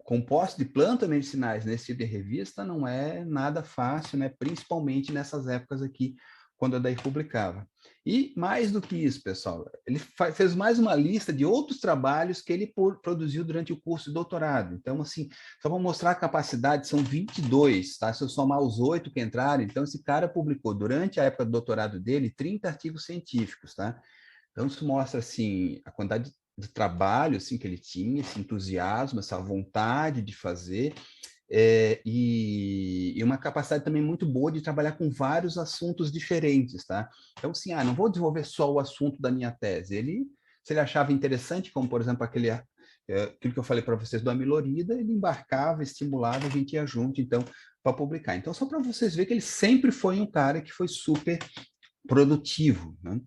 compostos de plantas medicinais nesse tipo de revista não é nada fácil, né? Principalmente nessas épocas aqui, quando a Adair publicava. E mais do que isso, pessoal, ele fez mais uma lista de outros trabalhos que ele produziu durante o curso de doutorado. Então, assim, só para mostrar a capacidade, são 22, tá? Se eu somar os 8 que entraram, então esse cara publicou, durante a época do doutorado dele, 30 artigos científicos, tá? Então, isso mostra, assim, a quantidade de trabalho, assim, que ele tinha, esse entusiasmo, essa vontade de fazer, e uma capacidade também muito boa de trabalhar com vários assuntos diferentes, tá? Então, assim, não vou desenvolver só o assunto da minha tese. Se ele achava interessante, como, por exemplo, aquilo que eu falei para vocês do amilorida, ele embarcava, estimulava, a gente ia junto, então, para publicar. Então, só para vocês verem que ele sempre foi um cara que foi super produtivo, né?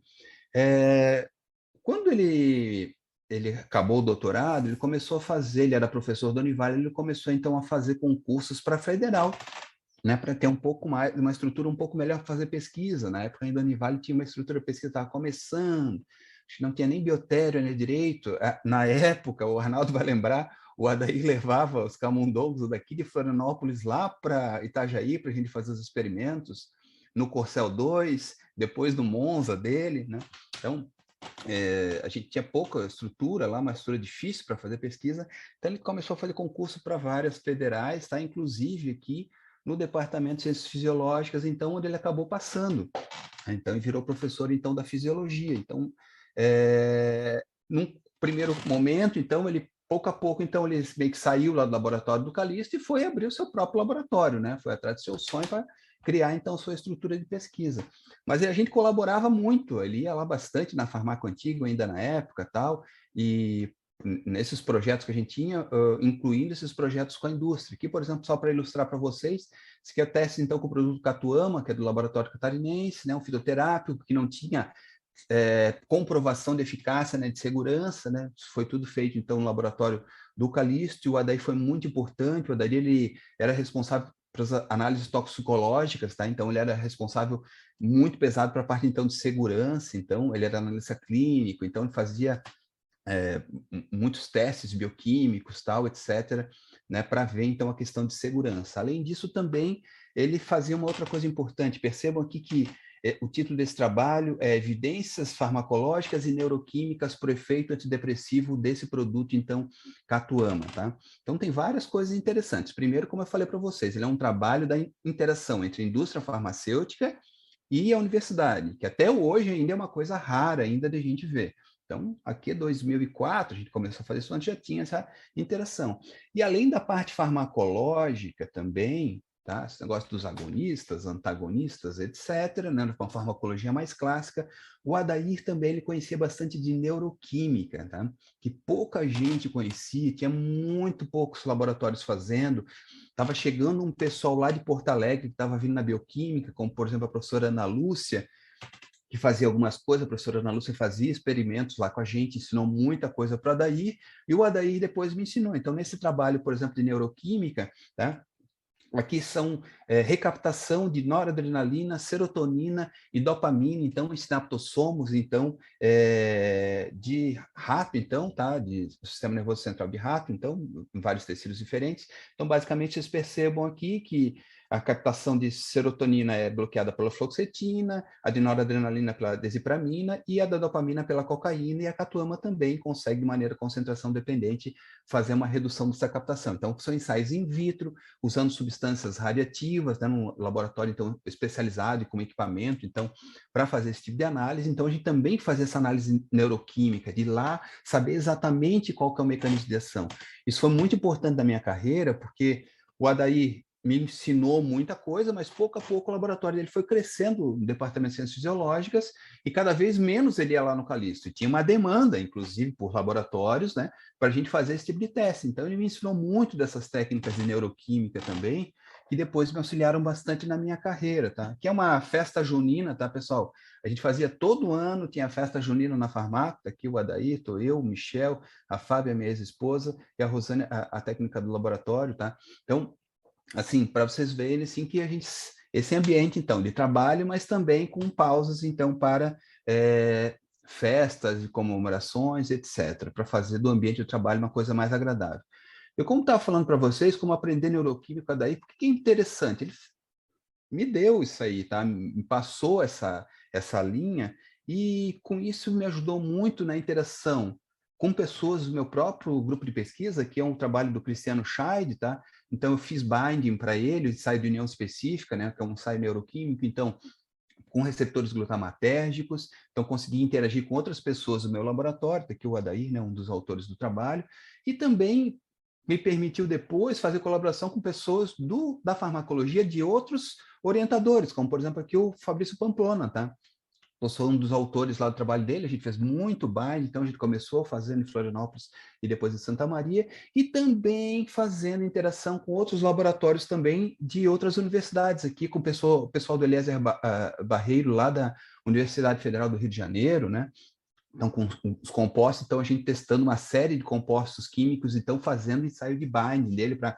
Quando ele acabou o doutorado, ele começou a fazer, ele era professor da Univale, ele começou então a fazer concursos para federal, né, para ter um pouco mais, uma estrutura um pouco melhor para fazer pesquisa. Na época ainda a Univale tinha uma estrutura de pesquisa, estava começando, acho que não tinha nem biotério, nem direito. Na época, o Arnaldo vai lembrar, o Adair levava os camundongos daqui de Florianópolis lá para Itajaí para a gente fazer os experimentos, no Corcel 2, depois no Monza dele, né? Então, a gente tinha pouca estrutura lá, uma estrutura difícil para fazer pesquisa, então ele começou a fazer concurso para várias federais, tá? Inclusive aqui no Departamento de Ciências Fisiológicas, então, onde ele acabou passando. Então, ele virou professor, então, da fisiologia. Então, num primeiro momento, então, ele, pouco a pouco, então, ele meio que saiu lá do laboratório do Calixto e foi abrir o seu próprio laboratório, né? Foi atrás do seu sonho para criar, então, sua estrutura de pesquisa. Mas a gente colaborava muito, ele ia lá bastante na Farmaco Antigo, ainda na época, tal, e nesses projetos que a gente tinha, incluindo esses projetos com a indústria. Aqui, por exemplo, só para ilustrar para vocês, esse aqui é o teste, então, com o produto Catuama, que é do Laboratório Catarinense, né, um fitoterápico que não tinha comprovação de eficácia, né, de segurança, né, isso foi tudo feito, então, no laboratório do Calixto, e o Adair foi muito importante, o Adair, ele era responsável para as análises toxicológicas, tá? Então, ele era responsável muito pesado para a parte, então, de segurança, então, ele era analista clínico, então, ele fazia muitos testes bioquímicos, tal, etc., né, para ver, então, a questão de segurança. Além disso, também, ele fazia uma outra coisa importante. Percebam aqui que o título desse trabalho é Evidências Farmacológicas e Neuroquímicas para o efeito antidepressivo desse produto, então, Catuama, tá? Então, tem várias coisas interessantes. Primeiro, como eu falei para vocês, ele é um trabalho da interação entre a indústria farmacêutica e a universidade, que até hoje ainda é uma coisa rara ainda de a gente ver. Então, aqui em 2004, a gente começou a fazer isso, antes já tinha essa interação. E além da parte farmacológica também, tá? Esse negócio dos agonistas, antagonistas, etc., né? Com a farmacologia mais clássica, o Adair também ele conhecia bastante de neuroquímica, tá? Que pouca gente conhecia, tinha muito poucos laboratórios fazendo. Estava chegando um pessoal lá de Porto Alegre que estava vindo na bioquímica, como, por exemplo, a professora Ana Lúcia, que fazia algumas coisas, a professora Ana Lúcia fazia experimentos lá com a gente, ensinou muita coisa para o Adair, e o Adair depois me ensinou. Então, nesse trabalho, por exemplo, de neuroquímica, tá? Aqui são recaptação de noradrenalina, serotonina e dopamina, então, em sinaptossomos, então, de rato, então, tá? De sistema nervoso central de rato, então, em vários tecidos diferentes. Então, basicamente, vocês percebam aqui que a captação de serotonina é bloqueada pela fluoxetina, a de noradrenalina pela desipramina e a da dopamina pela cocaína, e a catuama também consegue, de maneira concentração dependente, fazer uma redução dessa captação. Então, são ensaios in vitro, usando substâncias radiativas, né, num laboratório então, especializado e com equipamento, então, para fazer esse tipo de análise. Então, a gente também faz essa análise neuroquímica, de lá saber exatamente qual que é o mecanismo de ação. Isso foi muito importante na minha carreira, porque o Adair me ensinou muita coisa, mas pouco a pouco o laboratório dele foi crescendo no departamento de ciências fisiológicas e cada vez menos ele ia lá no Calixto. E tinha uma demanda, inclusive, por laboratórios, né, para a gente fazer esse tipo de teste. Então, ele me ensinou muito dessas técnicas de neuroquímica também, que depois me auxiliaram bastante na minha carreira, tá? Que é uma festa junina, tá, pessoal? A gente fazia todo ano, tinha a festa junina na Farmac, aqui o Adair, tô eu, o Michel, a Fábia, minha ex-esposa, e a Rosane, a técnica do laboratório, tá? Então, assim, para vocês verem, assim, que a gente, esse ambiente, então, de trabalho, mas também com pausas, então, para festas, comemorações, etc., para fazer do ambiente de trabalho uma coisa mais agradável. Eu, como estava falando para vocês, como aprender neuroquímica daí, porque é interessante, ele me deu isso aí, tá? Me passou essa linha, e com isso me ajudou muito na interação com pessoas do meu próprio grupo de pesquisa, que é um trabalho do Cristiano Scheid, tá? Então, eu fiz binding para ele, ensaio de união específica, né? Que é um ensaio neuroquímico, então, com receptores glutamatérgicos, então consegui interagir com outras pessoas do meu laboratório, aqui o Adair, né, um dos autores do trabalho, e também me permitiu depois fazer colaboração com pessoas da farmacologia de outros orientadores, como, por exemplo, aqui o Fabrício Pamplona, tá? Eu sou um dos autores lá do trabalho dele, a gente fez muito bind, então a gente começou fazendo em Florianópolis e depois em Santa Maria, e também fazendo interação com outros laboratórios também de outras universidades, aqui com o pessoal do Eliezer Barreiro, lá da Universidade Federal do Rio de Janeiro, né? Então, com os compostos, então a gente testando uma série de compostos químicos, então fazendo ensaio de binding dele para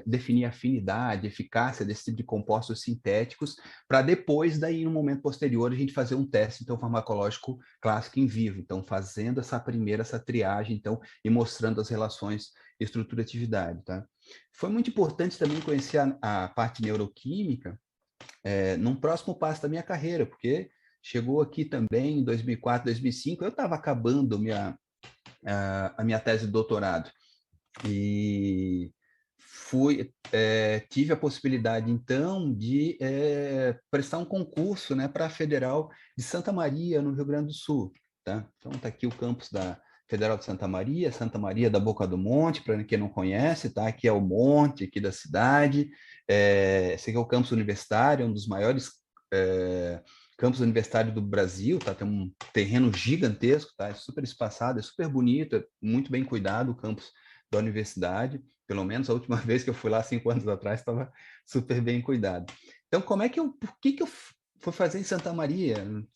definir a afinidade, eficácia desse tipo de compostos sintéticos, para depois, daí, no momento posterior, a gente fazer um teste, então, farmacológico clássico em vivo. Então, fazendo essa triagem, então, e mostrando as relações estrutura-atividade, tá? Foi muito importante também conhecer a parte neuroquímica num próximo passo da minha carreira, porque chegou aqui também em 2004, 2005, eu estava acabando a minha tese de doutorado e tive a possibilidade, então, de prestar um concurso, né, para a Federal de Santa Maria, no Rio Grande do Sul. Tá? Então, está aqui o campus da Federal de Santa Maria da Boca do Monte, para quem não conhece, tá? Aqui é o monte aqui da cidade, esse aqui é o campus universitário, um dos maiores campus universitário do Brasil, tá? Tem um terreno gigantesco, tá? É super espaçado, é super bonito, é muito bem cuidado o campus da universidade, pelo menos a última vez que eu fui lá 5 anos atrás estava super bem cuidado. Então, por que eu fui fazer em Santa Maria? Não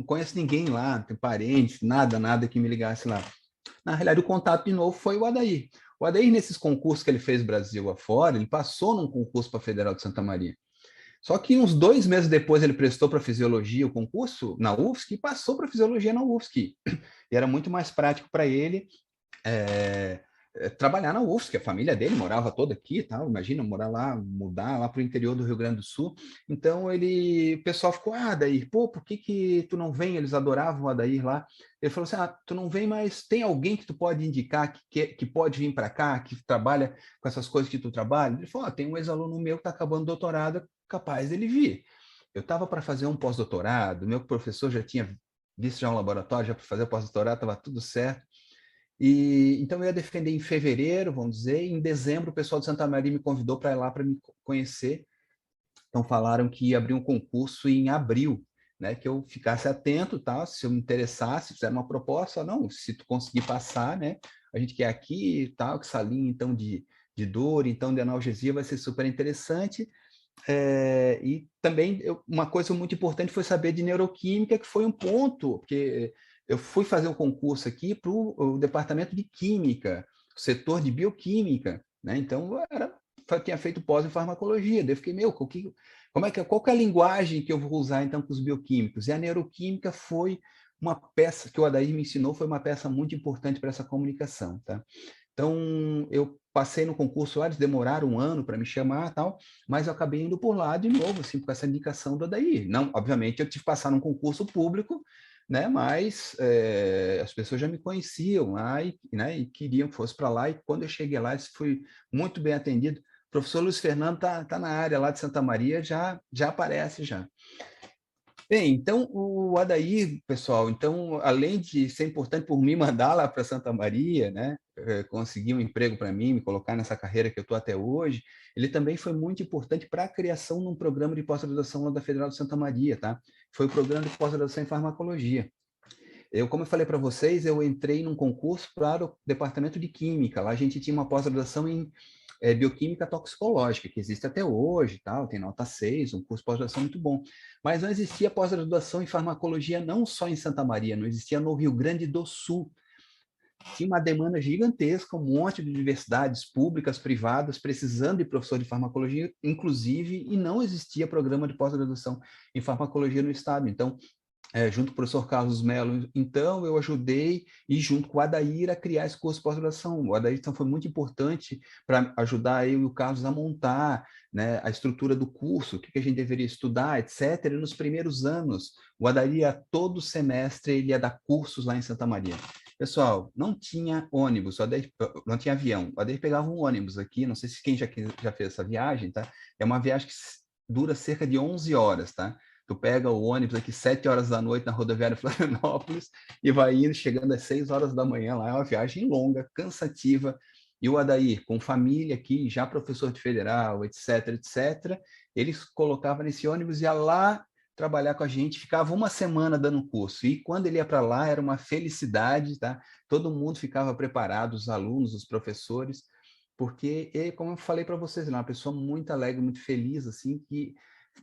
conheço ninguém lá, não tem parentes, nada que me ligasse lá. Na realidade, o contato de novo foi o Adair. O Adair, nesses concursos que ele fez Brasil afora, ele passou num concurso para a Federal de Santa Maria. Só que uns 2 meses depois ele prestou para fisiologia o concurso na UFSC e passou para fisiologia na UFSC. E era muito mais prático para ele trabalhar na UFSC, a família dele morava toda aqui e tal, imagina morar lá, mudar lá para o interior do Rio Grande do Sul. Então o pessoal ficou, Adair, pô, por que tu não vem? Eles adoravam o Adair lá. Ele falou assim, tu não vem, mas tem alguém que tu pode indicar que pode vir para cá, que trabalha com essas coisas que tu trabalha? Ele falou, tem um ex-aluno meu que está acabando o doutorado, capaz dele vir. Eu estava para fazer um pós-doutorado, meu professor já tinha visto já um laboratório, já para fazer o pós-doutorado, estava tudo certo. E então eu ia defender em fevereiro, vamos dizer, e em dezembro o pessoal de Santa Maria me convidou para ir lá para me conhecer. Então falaram que ia abrir um concurso em abril, né, que eu ficasse atento, tá, se eu me interessasse, fizer uma proposta, não, se tu conseguir passar, né, a gente quer aqui, tal, que essa linha então de dor, então de analgesia vai ser super interessante. E também uma coisa muito importante foi saber de neuroquímica, que foi um ponto, porque eu fui fazer um concurso aqui para o departamento de química, o setor de bioquímica, né? Então tinha feito pós em farmacologia, daí eu fiquei, qual que é a linguagem que eu vou usar então com os bioquímicos? E a neuroquímica foi uma peça que o Adair me ensinou, foi uma peça muito importante para essa comunicação, tá? Então, eu passei no concurso lá, eles demoraram um ano para me chamar e tal, mas eu acabei indo por lá de novo, assim, com essa indicação do Adair. Não, obviamente, eu tive que passar num concurso público, né, mas as pessoas já me conheciam lá e queriam que fosse para lá, e quando eu cheguei lá, fui muito bem atendido. O professor Luiz Fernando tá na área lá de Santa Maria, já aparece já. Bem, então o Adair, pessoal, então além de ser importante por mim mandar lá para Santa Maria, né, conseguir um emprego para mim, me colocar nessa carreira que eu estou até hoje, ele também foi muito importante para a criação de um programa de pós-graduação lá da Federal de Santa Maria, tá? Foi o programa de pós-graduação em farmacologia. Como eu falei para vocês, eu entrei num concurso para o departamento de química. Lá a gente tinha uma pós-graduação em bioquímica toxicológica, que existe até hoje, tal, tem nota 6, um curso de pós-graduação muito bom. Mas não existia pós-graduação em farmacologia não só em Santa Maria, não existia no Rio Grande do Sul. Tinha uma demanda gigantesca, um monte de universidades públicas, privadas, precisando de professor de farmacologia, inclusive, e não existia programa de pós-graduação em farmacologia no estado. Então, junto com o professor Carlos Mello, então eu ajudei e junto com o Adair a criar esse curso de pós-graduação. O Adair então, foi muito importante para ajudar eu e o Carlos a montar, né, a estrutura do curso, o que a gente deveria estudar, etc. E nos primeiros anos, o Adair, todo semestre, ele ia dar cursos lá em Santa Maria. Pessoal, não tinha ônibus, não tinha avião. O Adair pegava um ônibus aqui, não sei se quem já fez essa viagem, tá? É uma viagem que dura cerca de 11 horas, tá? Tu pega o ônibus aqui 7 horas da noite na rodoviária Florianópolis e vai indo, chegando às 6 horas da manhã lá. É uma viagem longa, cansativa. E o Adair, com família aqui, já professor de federal, etc., etc., eles colocavam nesse ônibus e ia lá trabalhar com a gente, ficava uma semana dando curso. E quando ele ia para lá, era uma felicidade, tá? Todo mundo ficava preparado, os alunos, os professores, porque, como eu falei para vocês, ele é uma pessoa muito alegre, muito feliz, assim, que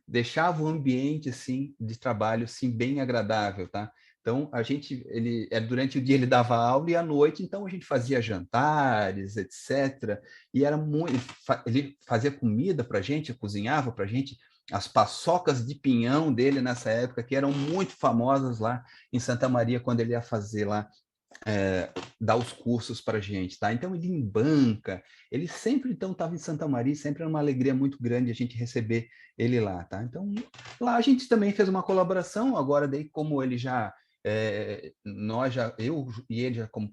deixava o ambiente assim de trabalho assim bem agradável, tá? Então durante o dia ele dava aula e à noite então a gente fazia jantares, etc. E era muito, ele fazia comida para a gente, cozinhava para a gente as paçocas de pinhão dele nessa época que eram muito famosas lá em Santa Maria quando ele ia fazer lá dar os cursos para a gente, tá? Então ele em banca, ele sempre então estava em Santa Maria, sempre era uma alegria muito grande a gente receber ele lá, tá? Então lá a gente também fez uma colaboração, agora daí como ele já eu e ele já como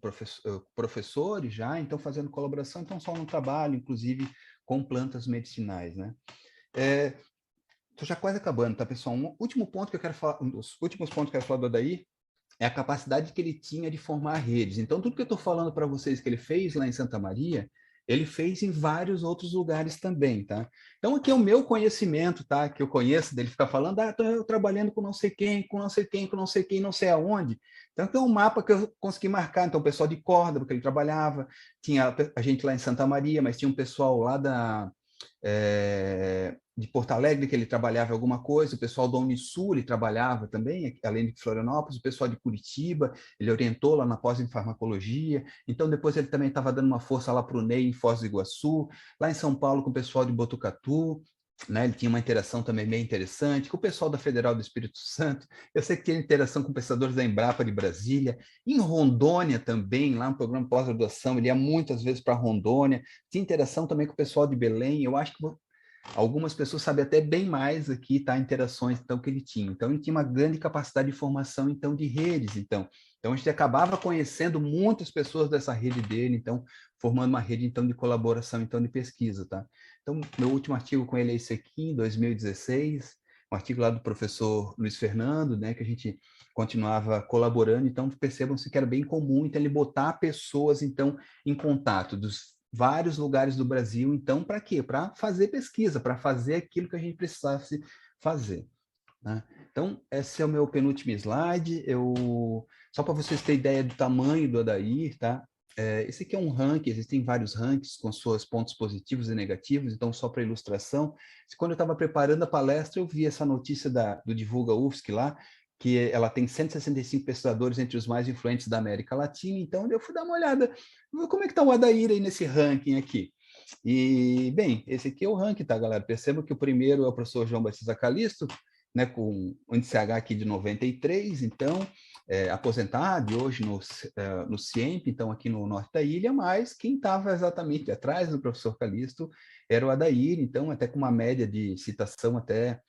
professores já, então fazendo colaboração, então só no trabalho, inclusive com plantas medicinais, né? Estou já quase acabando, tá, pessoal? Um último ponto que eu quero falar, um dos últimos pontos que eu quero falar do Adair é a capacidade que ele tinha de formar redes. Então, tudo que eu estou falando para vocês que ele fez lá em Santa Maria, ele fez em vários outros lugares também, tá? Então, aqui é o meu conhecimento, tá? Que eu conheço dele ficar falando, estou eu trabalhando com não sei quem, com não sei quem, com não sei quem, não sei aonde. Então, tem um mapa que eu consegui marcar. Então, o pessoal de Córdoba, que ele trabalhava, tinha a gente lá em Santa Maria, mas tinha um pessoal lá de Porto Alegre, que ele trabalhava em alguma coisa, o pessoal do Unisul, ele trabalhava também, além de Florianópolis, o pessoal de Curitiba, ele orientou lá na pós em farmacologia, então depois ele também estava dando uma força lá para o NEI em Foz do Iguaçu, lá em São Paulo com o pessoal de Botucatu, né? Ele tinha uma interação também bem interessante com o pessoal da Federal do Espírito Santo. Eu sei que tinha interação com pesquisadores da Embrapa de Brasília. Em Rondônia também, lá no programa de pós-graduação, ele ia muitas vezes para Rondônia. Tinha interação também com o pessoal de Belém. Eu acho que algumas pessoas sabem até bem mais aqui, tá? Interações então que ele tinha. Então ele tinha uma grande capacidade de formação então de redes, então a gente acabava conhecendo muitas pessoas dessa rede dele, então formando uma rede então de colaboração então de pesquisa, tá? Então meu último artigo com ele é esse aqui, em 2016, um artigo lá do professor Luiz Fernando, né, que a gente continuava colaborando, então percebam-se que era bem comum então ele botar pessoas então em contato dos vários lugares do Brasil, então, para quê? Para fazer pesquisa, para fazer aquilo que a gente precisasse fazer. Né? Então, esse é o meu penúltimo slide. Só para vocês terem ideia do tamanho do Adair, tá? Esse aqui é um ranking, existem vários rankings com seus pontos positivos e negativos, então, só para ilustração, quando eu estava preparando a palestra, eu vi essa notícia do Divulga UFSC lá, que ela tem 165 pesquisadores entre os mais influentes da América Latina, então eu fui dar uma olhada, como é que está o Adair aí nesse ranking aqui? E, bem, esse aqui é o ranking, tá, galera? Perceba que o primeiro é o professor João Batista Calisto, né, com o índice H aqui de 93, então, aposentado, hoje no CIEMP, então aqui no norte da ilha, mas quem estava exatamente atrás do professor Calisto era o Adair, então até com uma média de citação até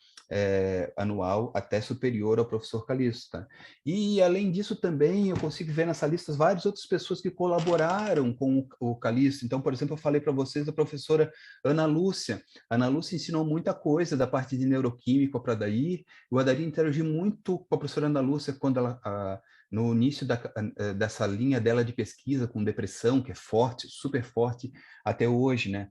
anual, até superior ao professor Calisto. Tá? E, além disso, também eu consigo ver nessa lista várias outras pessoas que colaboraram com o Calisto. Então, por exemplo, eu falei para vocês da professora Ana Lúcia. A Ana Lúcia ensinou muita coisa da parte de neuroquímica para Adair. O Adair interagiu muito com a professora Ana Lúcia quando ela... no início dessa linha dela de pesquisa com depressão, que é forte, super forte até hoje, né?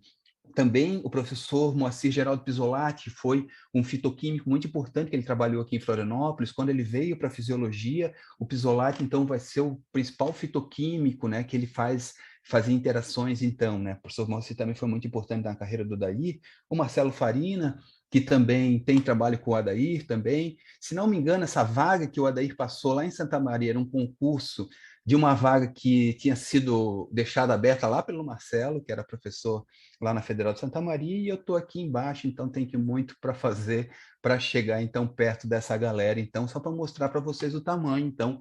Também o professor Moacir Geraldo Pisolati foi um fitoquímico muito importante que ele trabalhou aqui em Florianópolis. Quando ele veio para a fisiologia, o Pisolati, então, vai ser o principal fitoquímico, né, que ele fazia interações, então, né? O professor Moacir também foi muito importante na carreira do Adair. O Marcelo Farina, que também tem trabalho com o Adair também. Se não me engano, essa vaga que o Adair passou lá em Santa Maria era um concurso de uma vaga que tinha sido deixada aberta lá pelo Marcelo, que era professor lá na Federal de Santa Maria, e eu estou aqui embaixo, então tem que muito para fazer para chegar então perto dessa galera, então só para mostrar para vocês o tamanho, então,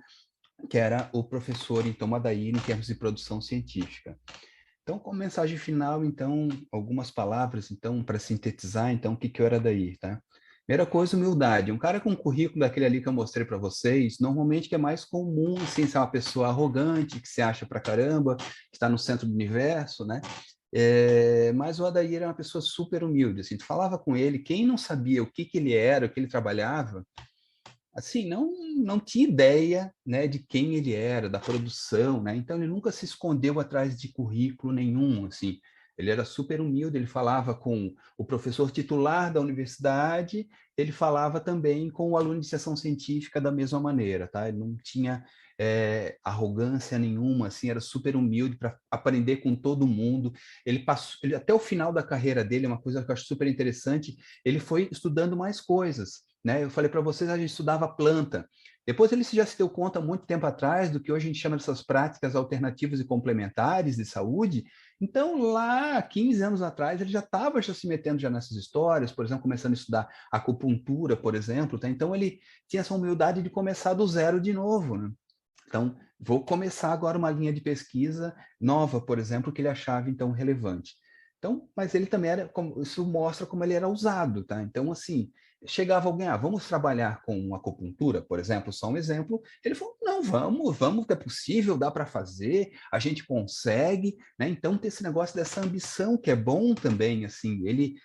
que era o professor então Adair em termos de produção científica. Então, como mensagem final, então, algumas palavras, então, para sintetizar, então, o que eu era Adair, tá? Primeira coisa, humildade. Um cara com um currículo daquele ali que eu mostrei para vocês, normalmente que é mais comum, assim, ser uma pessoa arrogante, que se acha pra caramba, que está no centro do universo, né? Mas o Adair era uma pessoa super humilde, assim, tu falava com ele, quem não sabia o que ele era, o que ele trabalhava, assim, não tinha ideia, né, de quem ele era, da produção, né? Então ele nunca se escondeu atrás de currículo nenhum, assim. Ele era super humilde, ele falava com o professor titular da universidade, ele falava também com o aluno de iniciação científica da mesma maneira, tá? Ele não tinha arrogância nenhuma, assim, era super humilde para aprender com todo mundo. Ele até o final da carreira dele, uma coisa que eu acho super interessante, ele foi estudando mais coisas, né? Eu falei para vocês, a gente estudava planta. Depois ele já se deu conta, muito tempo atrás, do que hoje a gente chama dessas práticas alternativas e complementares de saúde. Então, lá, 15 anos atrás, ele já estava se metendo já nessas histórias, por exemplo, começando a estudar acupuntura, por exemplo. Tá? Então, ele tinha essa humildade de começar do zero de novo. Né? Então, vou começar agora uma linha de pesquisa nova, por exemplo, que ele achava, então, relevante. Então, mas ele também era, isso mostra como ele era usado, tá? Então, assim, chegava alguém, vamos trabalhar com acupuntura, por exemplo, só um exemplo, ele falou, não, vamos, que é possível, dá para fazer, a gente consegue, né? Então, ter esse negócio dessa ambição, que é bom também, assim, ele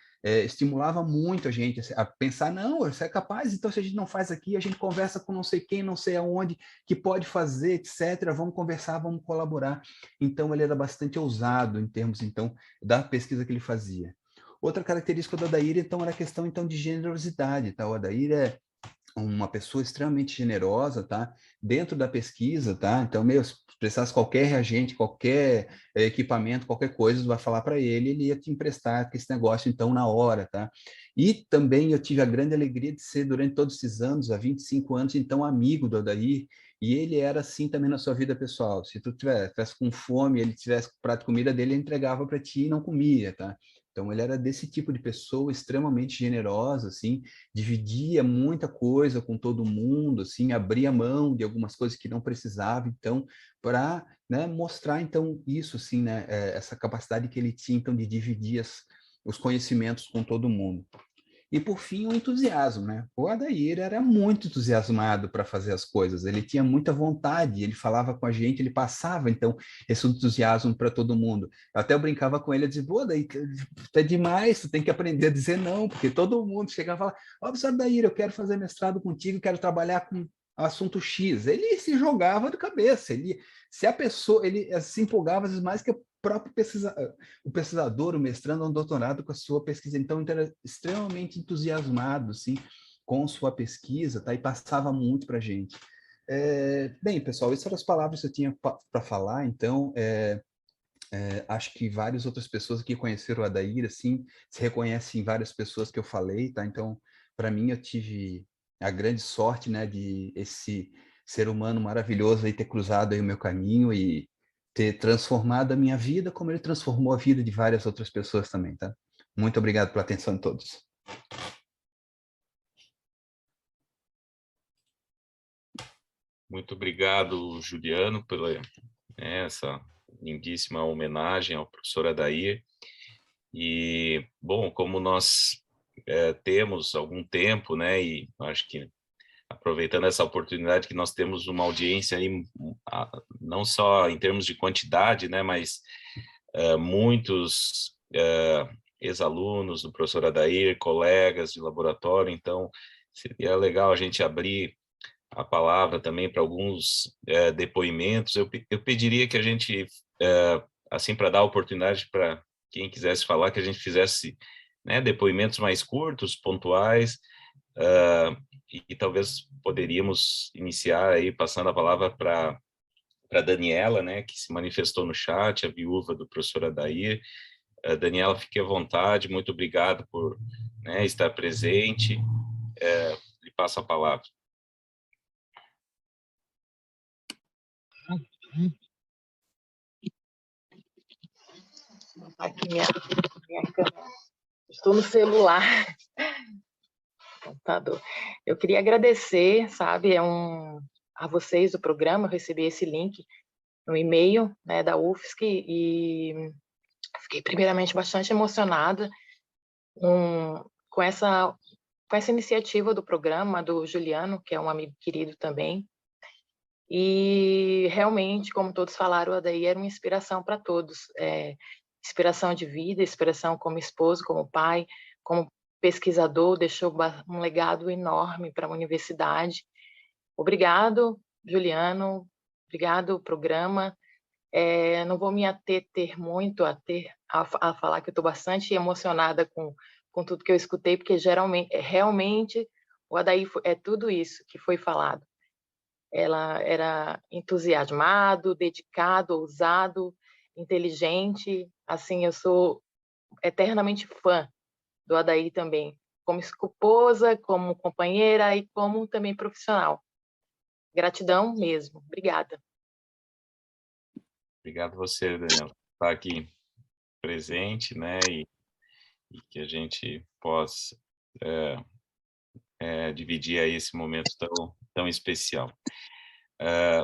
estimulava muito a gente a pensar, não, você é capaz, então se a gente não faz aqui, a gente conversa com não sei quem, não sei aonde, que pode fazer, etc., vamos conversar, vamos colaborar. Então, ele era bastante ousado em termos, então, da pesquisa que ele fazia. Outra característica do Adair, então, era a questão, então, de generosidade, tá? O Adair é uma pessoa extremamente generosa, tá? Dentro da pesquisa, tá? Então, se precisasse qualquer reagente, qualquer equipamento, qualquer coisa, vai falar para ele, ele ia te emprestar esse negócio, então, na hora, tá? E também eu tive a grande alegria de ser, durante todos esses anos, há 25 anos, então, amigo do Adair. E ele era assim também na sua vida pessoal. Se tu tivesse com fome, ele tivesse prato de comida dele, ele entregava para ti e não comia, tá? Então ele era desse tipo de pessoa extremamente generosa, assim, dividia muita coisa com todo mundo, assim, abria mão de algumas coisas que não precisava, então, para, né, mostrar então isso, assim, né, essa capacidade que ele tinha então de dividir os conhecimentos com todo mundo. E, por fim, o entusiasmo, né? O Adair era muito entusiasmado para fazer as coisas, ele tinha muita vontade, ele falava com a gente, ele passava, então, esse entusiasmo para todo mundo. Eu até brincava com ele, eu dizia, pô, Adair, tu é demais, tu tem que aprender a dizer não, porque todo mundo chegava e falava, ó, professor Adair, eu quero fazer mestrado contigo, quero trabalhar com assunto X. Ele se jogava de cabeça, se a pessoa, ele se empolgava às vezes mais que próprio o pesquisador, o mestrando, um doutorado com a sua pesquisa. Então, ele era extremamente entusiasmado, assim, com sua pesquisa, tá? E passava muito para a gente. Bem, pessoal, essas eram as palavras que eu tinha para falar. Então, acho que várias outras pessoas que conheceram o Adair, assim, se reconhecem em várias pessoas que eu falei, tá? Então, para mim, eu tive a grande sorte, né, de esse ser humano maravilhoso aí ter cruzado aí o meu caminho e ter transformado a minha vida, como ele transformou a vida de várias outras pessoas também, tá? Muito obrigado pela atenção de todos. Muito obrigado, Juliano, pela essa lindíssima homenagem ao professor Adair. E, bom, como nós temos algum tempo, né, e acho que aproveitando essa oportunidade que nós temos uma audiência aí, não só em termos de quantidade, né, mas muitos ex-alunos do professor Adair, colegas de laboratório, então seria legal a gente abrir a palavra também para alguns depoimentos. Eu pediria que a gente, assim, para dar oportunidade para quem quisesse falar, que a gente fizesse, né, depoimentos mais curtos, pontuais, e talvez poderíamos iniciar aí passando a palavra para Daniela, né, que se manifestou no chat, a viúva do professor Adair. Daniela, fique à vontade, muito obrigado por, né, estar presente. Lhe passo a palavra. Aqui minha câmera. Estou no celular. Computador. Eu queria agradecer, sabe, a vocês do programa. Eu recebi esse link no e-mail, né, da UFSC e fiquei primeiramente bastante emocionada com essa iniciativa do programa do Juliano, que é um amigo querido também. E realmente, como todos falaram, o Adair era uma inspiração para todos. Inspiração de vida, inspiração como esposo, como pai, como pesquisador, deixou um legado enorme para a universidade. Obrigado, Juliano, obrigado, programa. Não vou me ater muito a falar que eu estou bastante emocionada com tudo que eu escutei, porque realmente o Adair é tudo isso que foi falado. Ela era entusiasmado, dedicado, ousado, inteligente. Assim, eu sou eternamente fã do Adair também, como esposa, como companheira e como também profissional. Gratidão mesmo. Obrigada. Obrigado você, Daniel, por estar aqui presente, né, e que a gente possa dividir aí esse momento tão especial.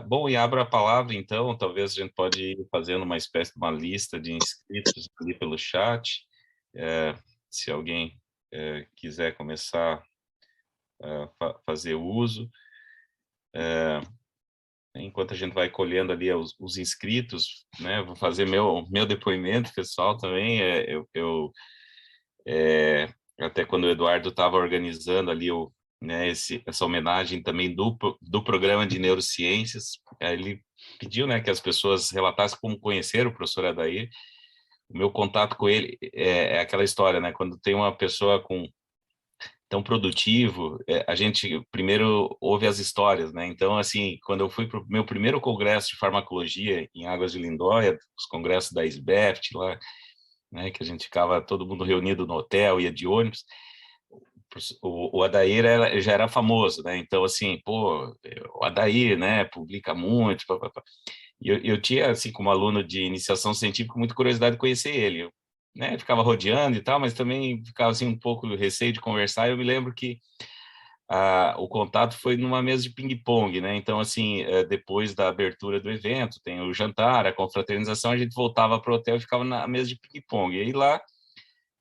Bom, e abro a palavra, então, talvez a gente pode ir fazendo uma espécie de uma lista de inscritos ali pelo chat, se alguém quiser começar a fazer uso. Enquanto a gente vai colhendo ali os inscritos, né, vou fazer meu depoimento pessoal também. Até quando o Eduardo estava organizando ali né, essa homenagem também do programa de neurociências, ele pediu, né, que as pessoas relatassem como conheceram o professor Adair. O meu contato com ele é aquela história, né, quando tem uma pessoa tão produtivo, a gente primeiro ouve as histórias, né? Então, assim, quando eu fui para o meu primeiro congresso de farmacologia em Águas de Lindóia, os congressos da SBEFT lá, né, que a gente ficava todo mundo reunido no hotel, ia de ônibus, o Adair já era famoso, né? Então, assim, pô, o Adair, né, publica muito, pá, pá, pá. E eu tinha, assim, como aluno de iniciação científica, muita curiosidade de conhecer ele. Eu, né, ficava rodeando e tal, mas também ficava, assim, um pouco receio de conversar. Eu me lembro que o contato foi numa mesa de ping-pong, né? Então, assim, depois da abertura do evento, tem o jantar, a confraternização, a gente voltava para o hotel e ficava na mesa de ping-pong. E aí lá,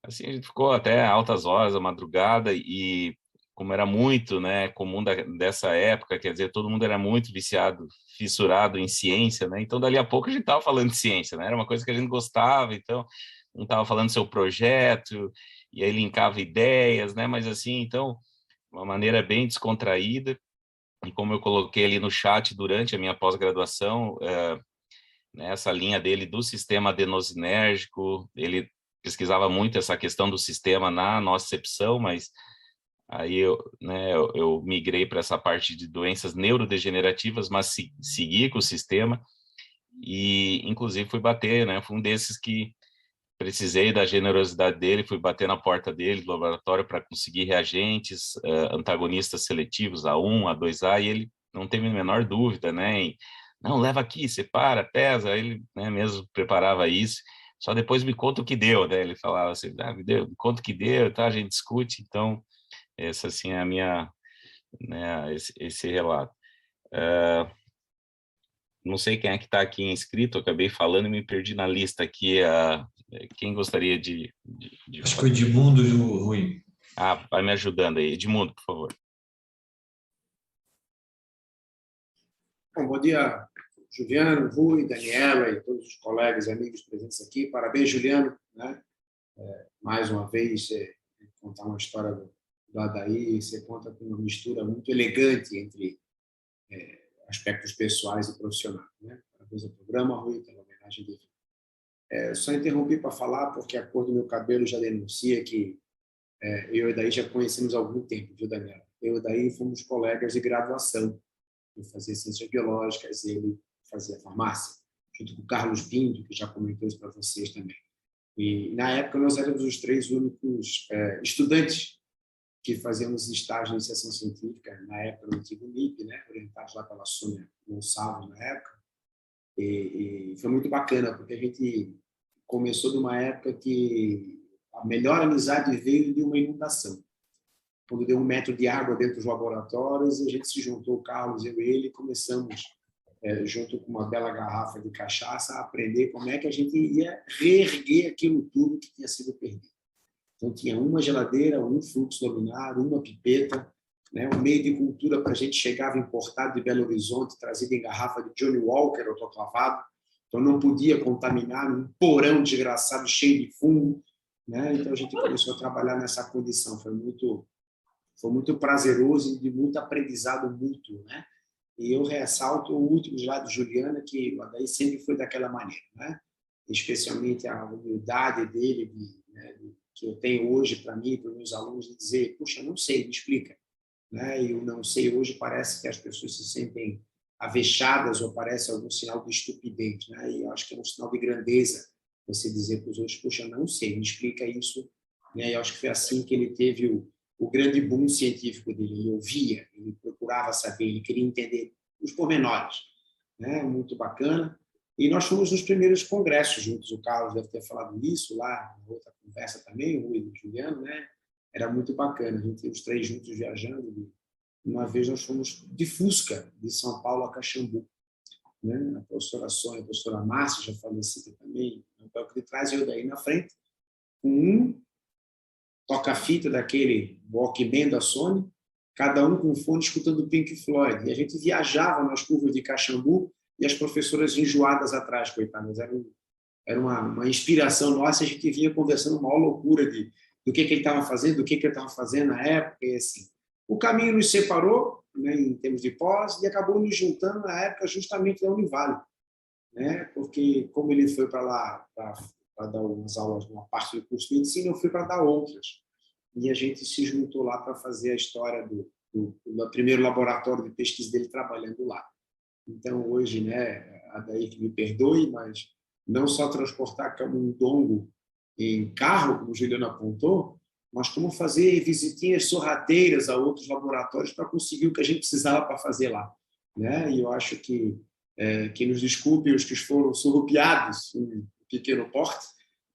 assim, a gente ficou até altas horas da madrugada e como era muito, né, comum dessa época, quer dizer, todo mundo era muito viciado, fissurado em ciência, né? Então, dali a pouco a gente estava falando de ciência, né? Era uma coisa que a gente gostava, então, um estava falando do seu projeto, e aí linkava ideias, né? Mas assim, então, uma maneira bem descontraída, e como eu coloquei ali no chat durante a minha pós-graduação, nessa linha dele do sistema adenosinérgico, ele pesquisava muito essa questão do sistema na nocicepção, mas aí eu migrei para essa parte de doenças neurodegenerativas, mas segui com o sistema, e inclusive fui bater, né? Fui um desses que precisei da generosidade dele, fui bater na porta dele, do laboratório, para conseguir reagentes, antagonistas seletivos A1, A2A, e ele não teve a menor dúvida, né? Não, leva aqui, separa, pesa, ele, né, mesmo preparava isso, só depois me conta o que deu, né? Ele falava assim, me conta o que deu, tá? A gente discute, então, essa, assim, é a minha, né, esse relato. Não sei quem é que está aqui inscrito, eu acabei falando e me perdi na lista aqui. Quem gostaria de Acho que o Edmundo e o Rui. vai me ajudando aí. Edmundo, por favor. Bom dia, Juliano, Rui, Daniela e todos os colegas e amigos presentes aqui. Parabéns, Juliano, né? Mais uma vez, contar uma história do Adair, você conta com uma mistura muito elegante entre aspectos pessoais e profissionais, né? Parabéns ao programa, Rui, pela homenagem dele. Só interrompi para falar, porque a cor do meu cabelo já denuncia que eu e Adair já conhecemos há algum tempo, viu, Daniela? Eu e Adair fomos colegas de graduação. Eu fazia ciências biológicas, ele fazia farmácia, junto com o Carlos Pinto, que já comentou isso para vocês também. E, na época, nós éramos os 3 únicos estudantes que fazíamos estágio de iniciação científica, na época, no antigo MIP, né, orientados lá pela Sônia Gonçalves, na época. E foi muito bacana, porque a gente começou de uma época que a melhor amizade veio de uma inundação. Quando deu 1 metro de água dentro dos laboratórios, a gente se juntou, o Carlos, eu e ele, e começamos, junto com uma bela garrafa de cachaça, a aprender como é que a gente ia reerguer aquilo tudo que tinha sido perdido. Então, tinha uma geladeira, um fluxo laminar, uma pipeta, né? O meio de cultura para a gente chegava importado de Belo Horizonte, trazido em garrafa de Johnny Walker, autoclavado, então não podia contaminar num porão desgraçado, cheio de fumo, né? Então, a gente começou a trabalhar nessa condição, foi muito prazeroso e de muito aprendizado mútuo, né? E eu ressalto o último slide de Juliana, que daí sempre foi daquela maneira, né? Especialmente a humildade dele, que eu tenho hoje para mim, para os meus alunos, de dizer, puxa, não sei, me explica. Né? E o não sei hoje parece que as pessoas se sentem avexadas ou parece algum sinal de estupidez, né? E eu acho que é um sinal de grandeza você dizer para os outros, puxa, não sei, me explica isso. Né? E eu acho que foi assim que ele teve o grande boom científico dele. Ele ouvia, ele procurava saber, ele queria entender os pormenores. Né? Muito bacana. E nós fomos nos primeiros congressos juntos. O Carlos deve ter falado isso lá, na outra conversa também, o Rui e o Juliano, né? Era muito bacana. A gente, os 3 juntos viajando. E uma vez nós fomos de Fusca, de São Paulo a Caxambu. Né? A professora Sônia, a professora Márcia, já falecida também, no banco de trás, eu daí na frente, com um toca-fita daquele Walkman da Sony, cada um com um fone escutando Pink Floyd. E a gente viajava nas curvas de Caxambu e as professoras enjoadas atrás, coitadas. Era uma inspiração nossa, a gente vinha conversando uma loucura do que ele estava fazendo, do que ele estava fazendo na época, e assim. O caminho nos separou, né, em termos de pós, e acabou nos juntando na época justamente da Univale, né, porque como ele foi para lá para dar umas aulas numa parte do curso de medicina, eu fui para dar outras. E a gente se juntou lá para fazer a história do primeiro laboratório de pesquisa dele trabalhando lá. Então, hoje, né, a daí que me perdoe, mas não só transportar camundongo em carro, como o Juliano apontou, mas como fazer visitinhas sorrateiras a outros laboratórios para conseguir o que a gente precisava para fazer lá, né? E eu acho que nos desculpe os que foram surrupiados em pequeno porte,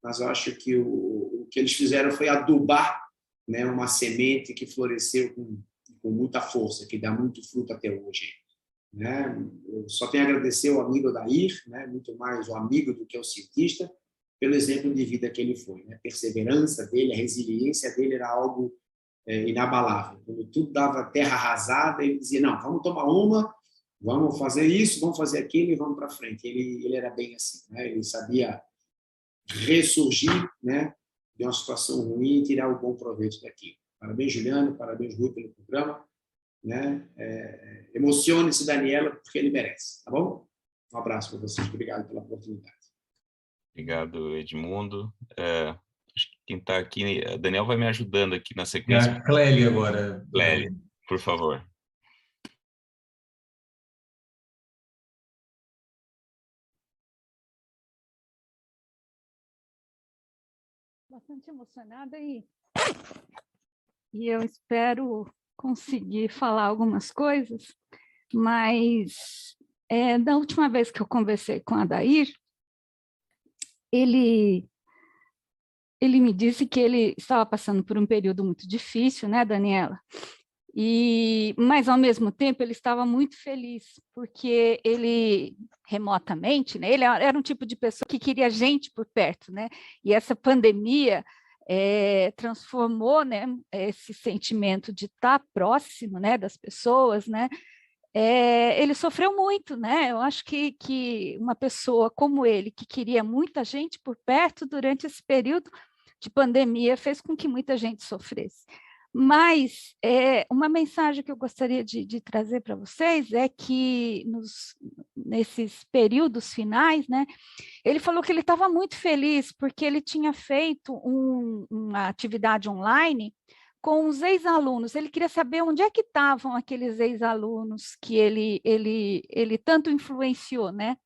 mas eu acho que o que eles fizeram foi adubar, né, uma semente que floresceu com muita força, que dá muito fruto até hoje, né? Eu só tenho a agradecer ao amigo Odair, né, muito mais o amigo do que o cientista, pelo exemplo de vida que ele foi, né? A perseverança dele, a resiliência dele era algo inabalável. Quando tudo dava terra arrasada, ele dizia, não, vamos tomar uma, vamos fazer isso, vamos fazer aquilo e vamos para frente. Ele era bem assim, né? Ele sabia ressurgir, né, de uma situação ruim e tirar o bom proveito daquilo. Parabéns, Juliano, parabéns, Rui, pelo programa, né? Emocione-se, Daniela, porque ele merece, tá bom? Um abraço para vocês, obrigado pela oportunidade. Obrigado, Edmundo. Acho que quem está aqui, Daniel vai me ajudando aqui na É sequência. a Clélia agora. Clélia, por favor. Bastante emocionada e eu espero conseguir falar algumas coisas, mas da última vez que eu conversei com a Adair, ele me disse que ele estava passando por um período muito difícil, né, Daniela? Mas, ao mesmo tempo, ele estava muito feliz, porque ele, remotamente, né, ele era um tipo de pessoa que queria gente por perto, né? E essa pandemia transformou, né, esse sentimento de estar próximo, né, das pessoas, né? Ele sofreu muito, né? Eu acho que uma pessoa como ele, que queria muita gente por perto durante esse período de pandemia, fez com que muita gente sofresse. Mas uma mensagem que eu gostaria de trazer para vocês é que nesses períodos finais, né, ele falou que ele estava muito feliz porque ele tinha feito uma atividade online com os ex-alunos. Ele queria saber onde é que estavam aqueles ex-alunos que ele tanto influenciou, né?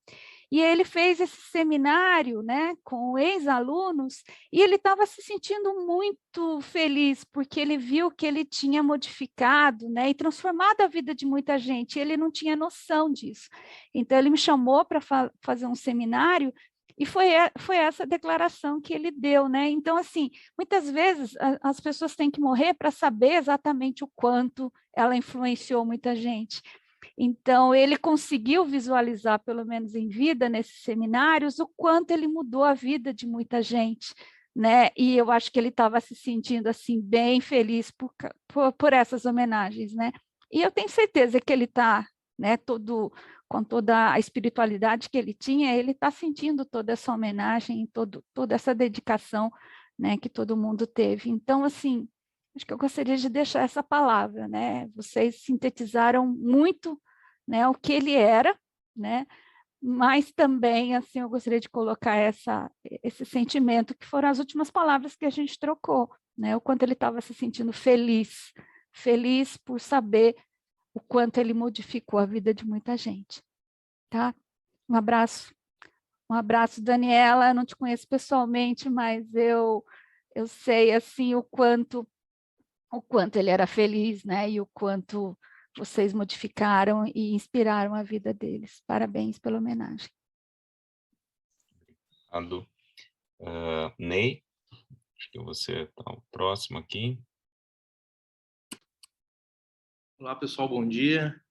E ele fez esse seminário, né, com ex-alunos, e ele estava se sentindo muito feliz, porque ele viu que ele tinha modificado, né, e transformado a vida de muita gente, e ele não tinha noção disso. Então, ele me chamou para fazer um seminário, e foi essa declaração que ele deu, né? Então, assim, muitas vezes as pessoas têm que morrer para saber exatamente o quanto ela influenciou muita gente. Então, ele conseguiu visualizar, pelo menos em vida, nesses seminários, o quanto ele mudou a vida de muita gente, né? E eu acho que ele estava se sentindo, assim, bem feliz por essas homenagens, né? E eu tenho certeza que ele está, né, com toda a espiritualidade que ele tinha, ele está sentindo toda essa homenagem, toda essa dedicação, né, que todo mundo teve. Então, assim, acho que eu gostaria de deixar essa palavra, né? Vocês sintetizaram muito, né, o que ele era, né? Mas também, assim, eu gostaria de colocar esse sentimento, que foram as últimas palavras que a gente trocou, né? O quanto ele estava se sentindo feliz por saber o quanto ele modificou a vida de muita gente, tá? Um abraço, Daniela. Eu não te conheço pessoalmente, mas eu sei, assim, o quanto ele era feliz, né? E o quanto vocês modificaram e inspiraram a vida deles. Parabéns pela homenagem. Obrigado. Ney, acho que você está o próximo aqui. Olá, pessoal, bom dia.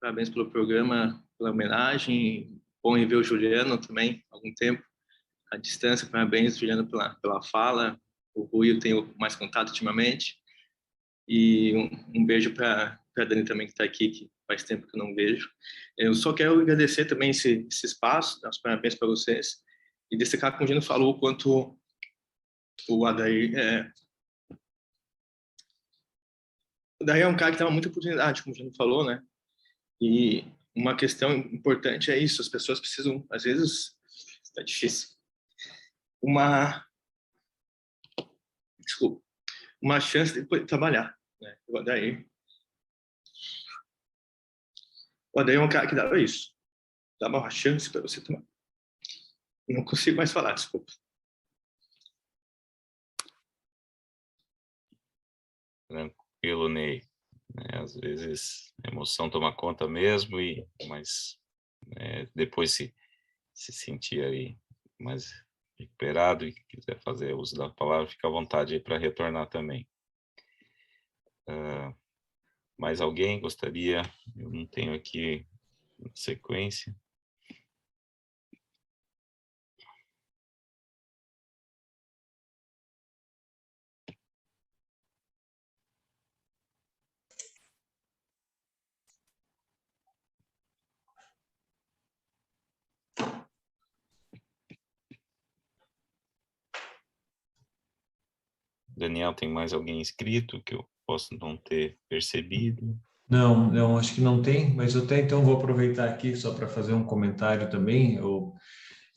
Parabéns pelo programa, pela homenagem. Bom rever o Juliano também, há algum tempo, à distância. Parabéns, Juliano, pela fala. O Rui eu tenho mais contato ultimamente. E um beijo para a Dani também, que está aqui, que faz tempo que eu não vejo. Eu só quero agradecer também esse espaço, dar os parabéns para vocês, e destacar, como o Gino falou, o quanto o Adair é um cara que dava muita oportunidade, como o Gino falou, né? E uma questão importante é isso, as pessoas precisam, às vezes, está difícil, uma chance de poder trabalhar, né? O Adair é um cara que dava isso, dava uma chance para você tomar. Não consigo mais falar, desculpa. tranquilo, Ney. Às vezes a emoção toma conta mesmo, mas depois se sentir aí mais recuperado e quiser fazer uso da palavra, fica à vontade aí para retornar também. Mais alguém gostaria? Eu não tenho aqui sequência. Daniel, tem mais alguém inscrito que eu posso não ter percebido? Não, acho que não tem, mas eu até então vou aproveitar aqui só para fazer um comentário também. Eu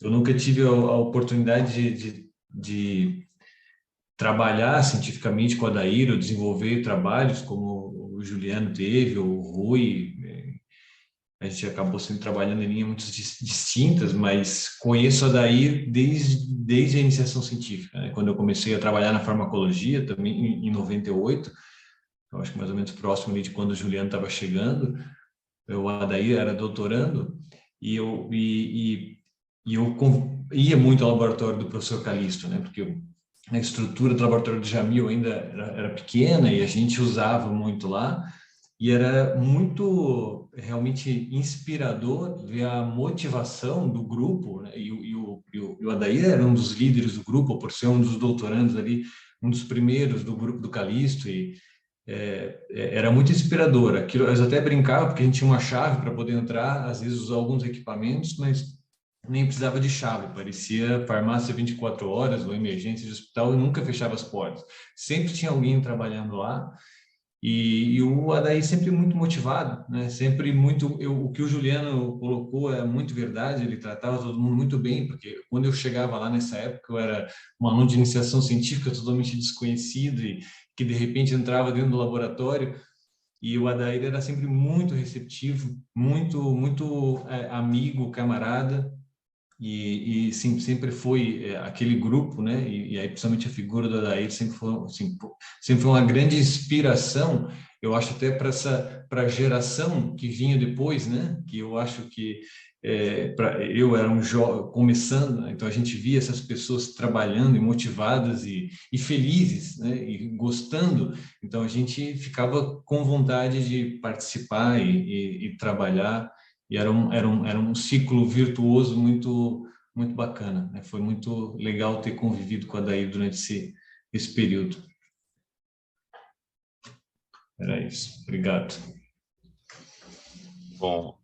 nunca tive a oportunidade de trabalhar cientificamente com a Adair, ou desenvolver trabalhos como o Juliano teve, o Rui. A gente acabou sempre trabalhando em linhas muito distintas, mas conheço a Adair desde a iniciação científica, né? Quando eu comecei a trabalhar na farmacologia, também em 98, eu acho que mais ou menos próximo ali de quando o Juliano estava chegando, o Adair era doutorando, e eu ia muito ao laboratório do professor Calixto, né? Porque a estrutura do laboratório do Jamil ainda era pequena e a gente usava muito lá, e era muito realmente inspirador ver a motivação do grupo, né? E o Adair era um dos líderes do grupo, por ser um dos doutorandos ali, um dos primeiros do grupo do Calixto, e era muito inspirador. Aquilo, eu até brincava, porque a gente tinha uma chave para poder entrar, às vezes usar alguns equipamentos, mas nem precisava de chave, parecia farmácia 24 horas ou emergência de hospital, e nunca fechava as portas. Sempre tinha alguém trabalhando lá, e o Adair sempre muito motivado, né? Sempre muito. O que o Juliano colocou é muito verdade, ele tratava todo mundo muito bem, porque quando eu chegava lá nessa época, eu era um aluno de iniciação científica totalmente desconhecido e que de repente entrava dentro do laboratório, e o Adair era sempre muito receptivo, muito amigo, camarada. E sim, sempre foi aquele grupo, né? E aí, principalmente a figura do Adair sempre foi, assim, sempre foi uma grande inspiração, eu acho, até para a geração que vinha depois, né? Que eu acho que eu era um jovem começando, né? Então a gente via essas pessoas trabalhando e motivadas e felizes, né? E gostando, então a gente ficava com vontade de participar e trabalhar. E era um ciclo virtuoso muito bacana, né? Foi muito legal ter convivido com a Adair durante esse período. Era isso. Obrigado. Bom,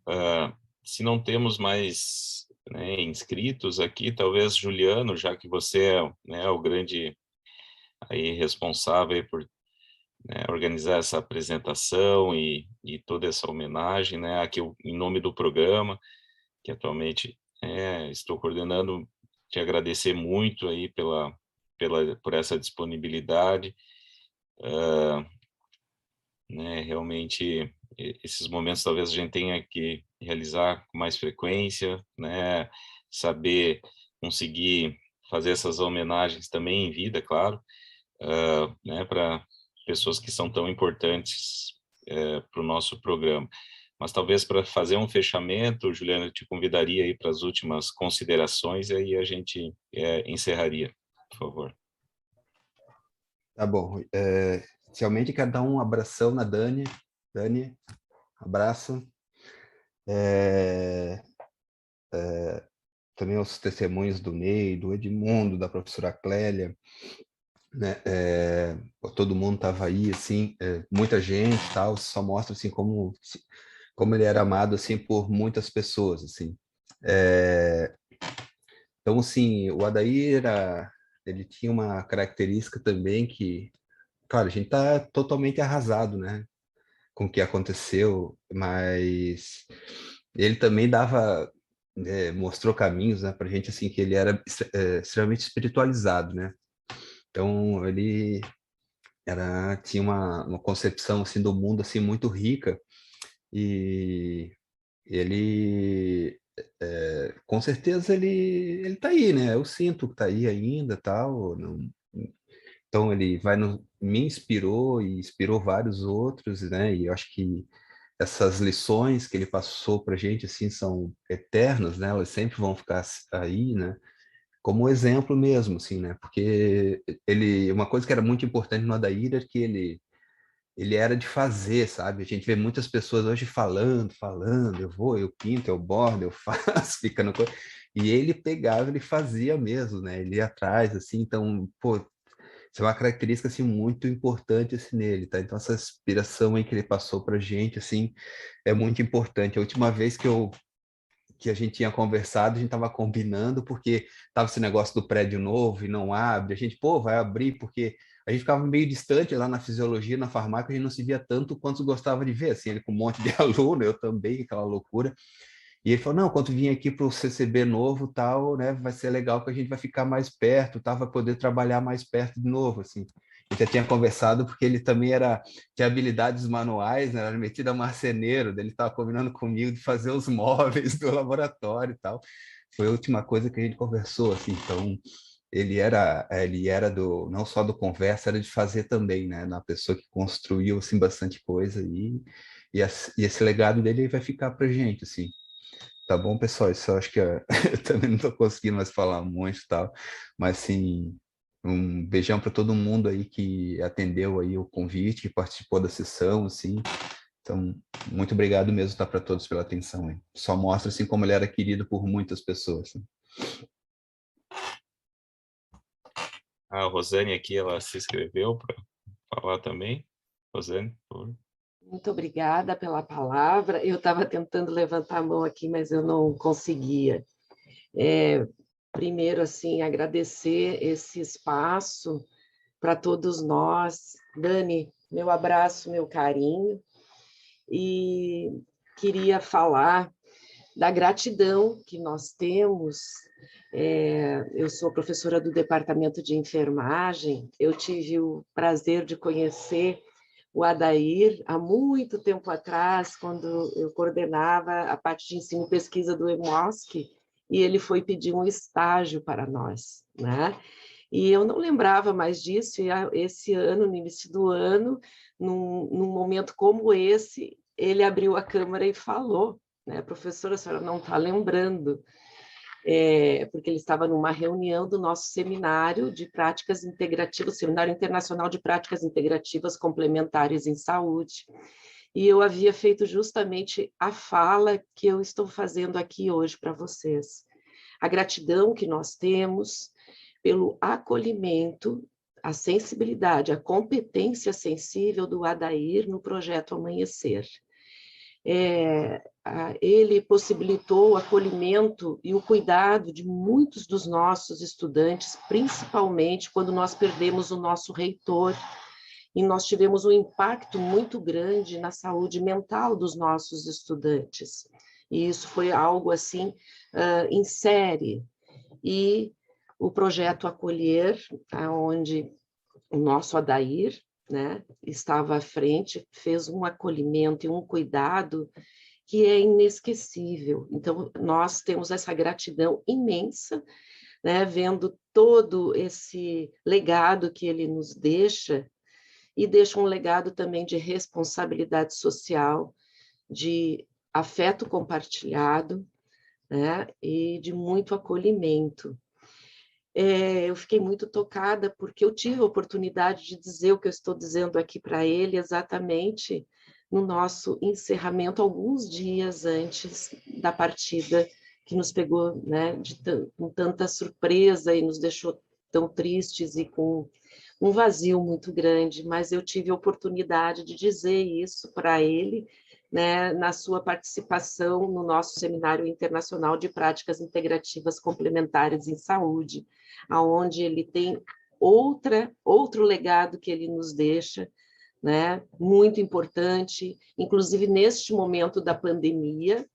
se não temos mais, né, inscritos aqui, talvez Juliano, já que você é, né, o grande aí responsável aí por, né, organizar essa apresentação e toda essa homenagem, né, aqui em nome do programa, que atualmente estou coordenando, te agradecer muito aí por essa disponibilidade, né, realmente esses momentos talvez a gente tenha que realizar com mais frequência, né, saber conseguir fazer essas homenagens também em vida, claro, né, para pessoas que são tão importantes para o nosso programa. Mas talvez para fazer um fechamento, Juliana, eu te convidaria aí para as últimas considerações e aí a gente encerraria, por favor. Tá bom. Inicialmente, quero dar um abração na Dani. Dani, abraço. Também os testemunhos do Ney, do Edmundo, da professora Clélia, né? Todo mundo estava aí, assim, muita gente, tal. Só mostra assim como ele era amado assim por muitas pessoas, assim. Então, assim, o Adair ele tinha uma característica também que, claro, a gente está totalmente arrasado, né, com o que aconteceu, mas ele também mostrou caminhos, né, para a gente, assim, que ele era extremamente espiritualizado, né. Então, ele tinha uma concepção, assim, do mundo, assim, muito rica, e ele, com certeza, ele tá aí, né, eu sinto que tá aí ainda, tal, não. Então, ele me inspirou e inspirou vários outros, né? E eu acho que essas lições que ele passou para a gente, assim, são eternas, né? Elas sempre vão ficar aí, né? Como exemplo mesmo, assim, né? Porque uma coisa que era muito importante no Adair é que ele era de fazer, sabe? A gente vê muitas pessoas hoje falando, eu vou, eu pinto, eu bordo, eu faço, fica no... E ele pegava, ele fazia mesmo, né? Ele ia atrás, assim, então, pô, isso é uma característica, assim, muito importante, assim, nele, tá? Então, essa inspiração aí que ele passou pra gente, assim, é muito importante. A última vez que a gente tinha conversado, a gente estava combinando, porque estava esse negócio do prédio novo e não abre, a gente, pô, vai abrir, porque a gente ficava meio distante lá na fisiologia, na farmácia, a gente não se via tanto quanto gostava de ver, assim, ele com um monte de aluno, eu também, aquela loucura, e ele falou, não, quando vir aqui para o CCB novo, tal, né, vai ser legal que a gente vai ficar mais perto, tá, vai poder trabalhar mais perto de novo, assim. Eu já tinha conversado porque ele também tinha habilidades manuais, né, era metido a marceneiro, ele estava combinando comigo de fazer os móveis do laboratório e tal. Foi a última coisa que a gente conversou, assim, então ele era não só do conversa, era de fazer também, né, na pessoa que construiu, assim, bastante coisa e esse legado dele vai ficar pra gente, assim. Tá bom, pessoal? Isso eu acho que eu também não estou conseguindo mais falar muito e tal, mas sim, um beijão para todo mundo aí que atendeu aí o convite, que participou da sessão, assim. Então, muito obrigado mesmo, tá, para todos pela atenção aí. Só mostra assim como ele era querido por muitas pessoas. Assim. A Rosane aqui, ela se inscreveu para falar também. Rosane, por favor. Muito obrigada pela palavra. Eu estava tentando levantar a mão aqui, mas eu não conseguia. Primeiro, assim, agradecer esse espaço para todos nós. Dani, meu abraço, meu carinho. E queria falar da gratidão que nós temos. Eu sou professora do Departamento de Enfermagem. Eu tive o prazer de conhecer o Adair há muito tempo atrás, quando eu coordenava a parte de ensino e pesquisa do EMOSC, e ele foi pedir um estágio para nós, né? E eu não lembrava mais disso, e esse ano, no início do ano, num momento como esse, ele abriu a câmera e falou, né? Professora, a senhora não está lembrando, porque ele estava numa reunião do nosso seminário de práticas integrativas, Seminário Internacional de Práticas Integrativas Complementares em Saúde, e eu havia feito justamente a fala que eu estou fazendo aqui hoje para vocês. A gratidão que nós temos pelo acolhimento, a sensibilidade, a competência sensível do Adair no projeto Amanhecer. Ele possibilitou o acolhimento e o cuidado de muitos dos nossos estudantes, principalmente quando nós perdemos o nosso reitor, e nós tivemos um impacto muito grande na saúde mental dos nossos estudantes. E isso foi algo assim, em série. E o projeto Acolher, onde o nosso Adair, né, estava à frente, fez um acolhimento e um cuidado que é inesquecível. Então, nós temos essa gratidão imensa, né, vendo todo esse legado que ele nos deixa, e deixa um legado também de responsabilidade social, de afeto compartilhado, né, e de muito acolhimento. Eu fiquei muito tocada porque eu tive a oportunidade de dizer o que eu estou dizendo aqui para ele exatamente no nosso encerramento, alguns dias antes da partida, que nos pegou, né, com tanta surpresa e nos deixou tão tristes e com um vazio muito grande, mas eu tive a oportunidade de dizer isso para ele, né, na sua participação no nosso Seminário Internacional de Práticas Integrativas Complementares em Saúde, aonde ele tem outro legado que ele nos deixa, né, muito importante, inclusive neste momento da pandemia,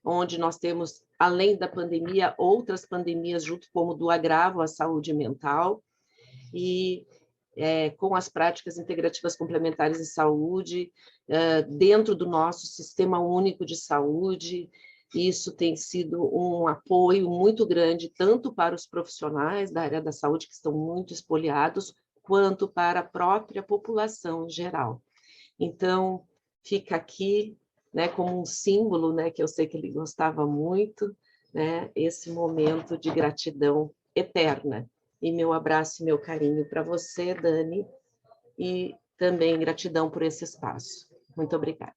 onde nós temos, além da pandemia, outras pandemias junto, como do agravo à saúde mental, e com as práticas integrativas complementares em saúde, dentro do nosso Sistema Único de Saúde. Isso tem sido um apoio muito grande, tanto para os profissionais da área da saúde, que estão muito espoliados, quanto para a própria população em geral. Então, fica aqui, né, como um símbolo, né, que eu sei que ele gostava muito, né, esse momento de gratidão eterna. E meu abraço e meu carinho para você, Dani, e também gratidão por esse espaço. Muito obrigada.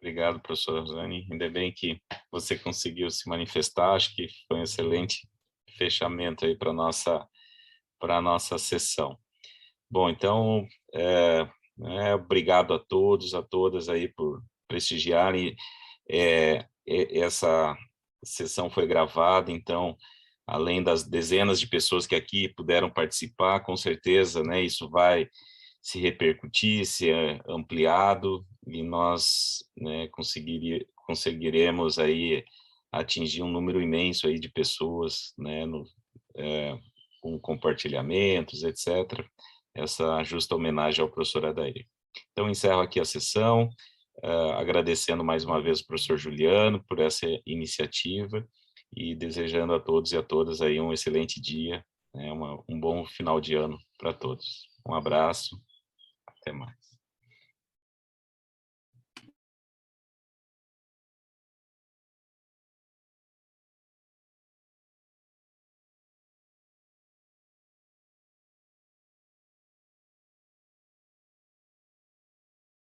Obrigado, professora Rosane. Ainda bem que você conseguiu se manifestar. Acho que foi um excelente fechamento aí para a nossa sessão. Bom, então, obrigado a todos, a todas aí por prestigiarem. Essa sessão foi gravada, então, além das dezenas de pessoas que aqui puderam participar, com certeza, né, isso vai se repercutir, ser ampliado, e nós, né, conseguiremos aí atingir um número imenso aí de pessoas, né, com compartilhamentos, etc. Essa justa homenagem ao professor Adair. Então, encerro aqui a sessão, agradecendo mais uma vez o professor Juliano por essa iniciativa e desejando a todos e a todas aí um excelente dia, né, um bom final de ano para todos. Um abraço, até mais.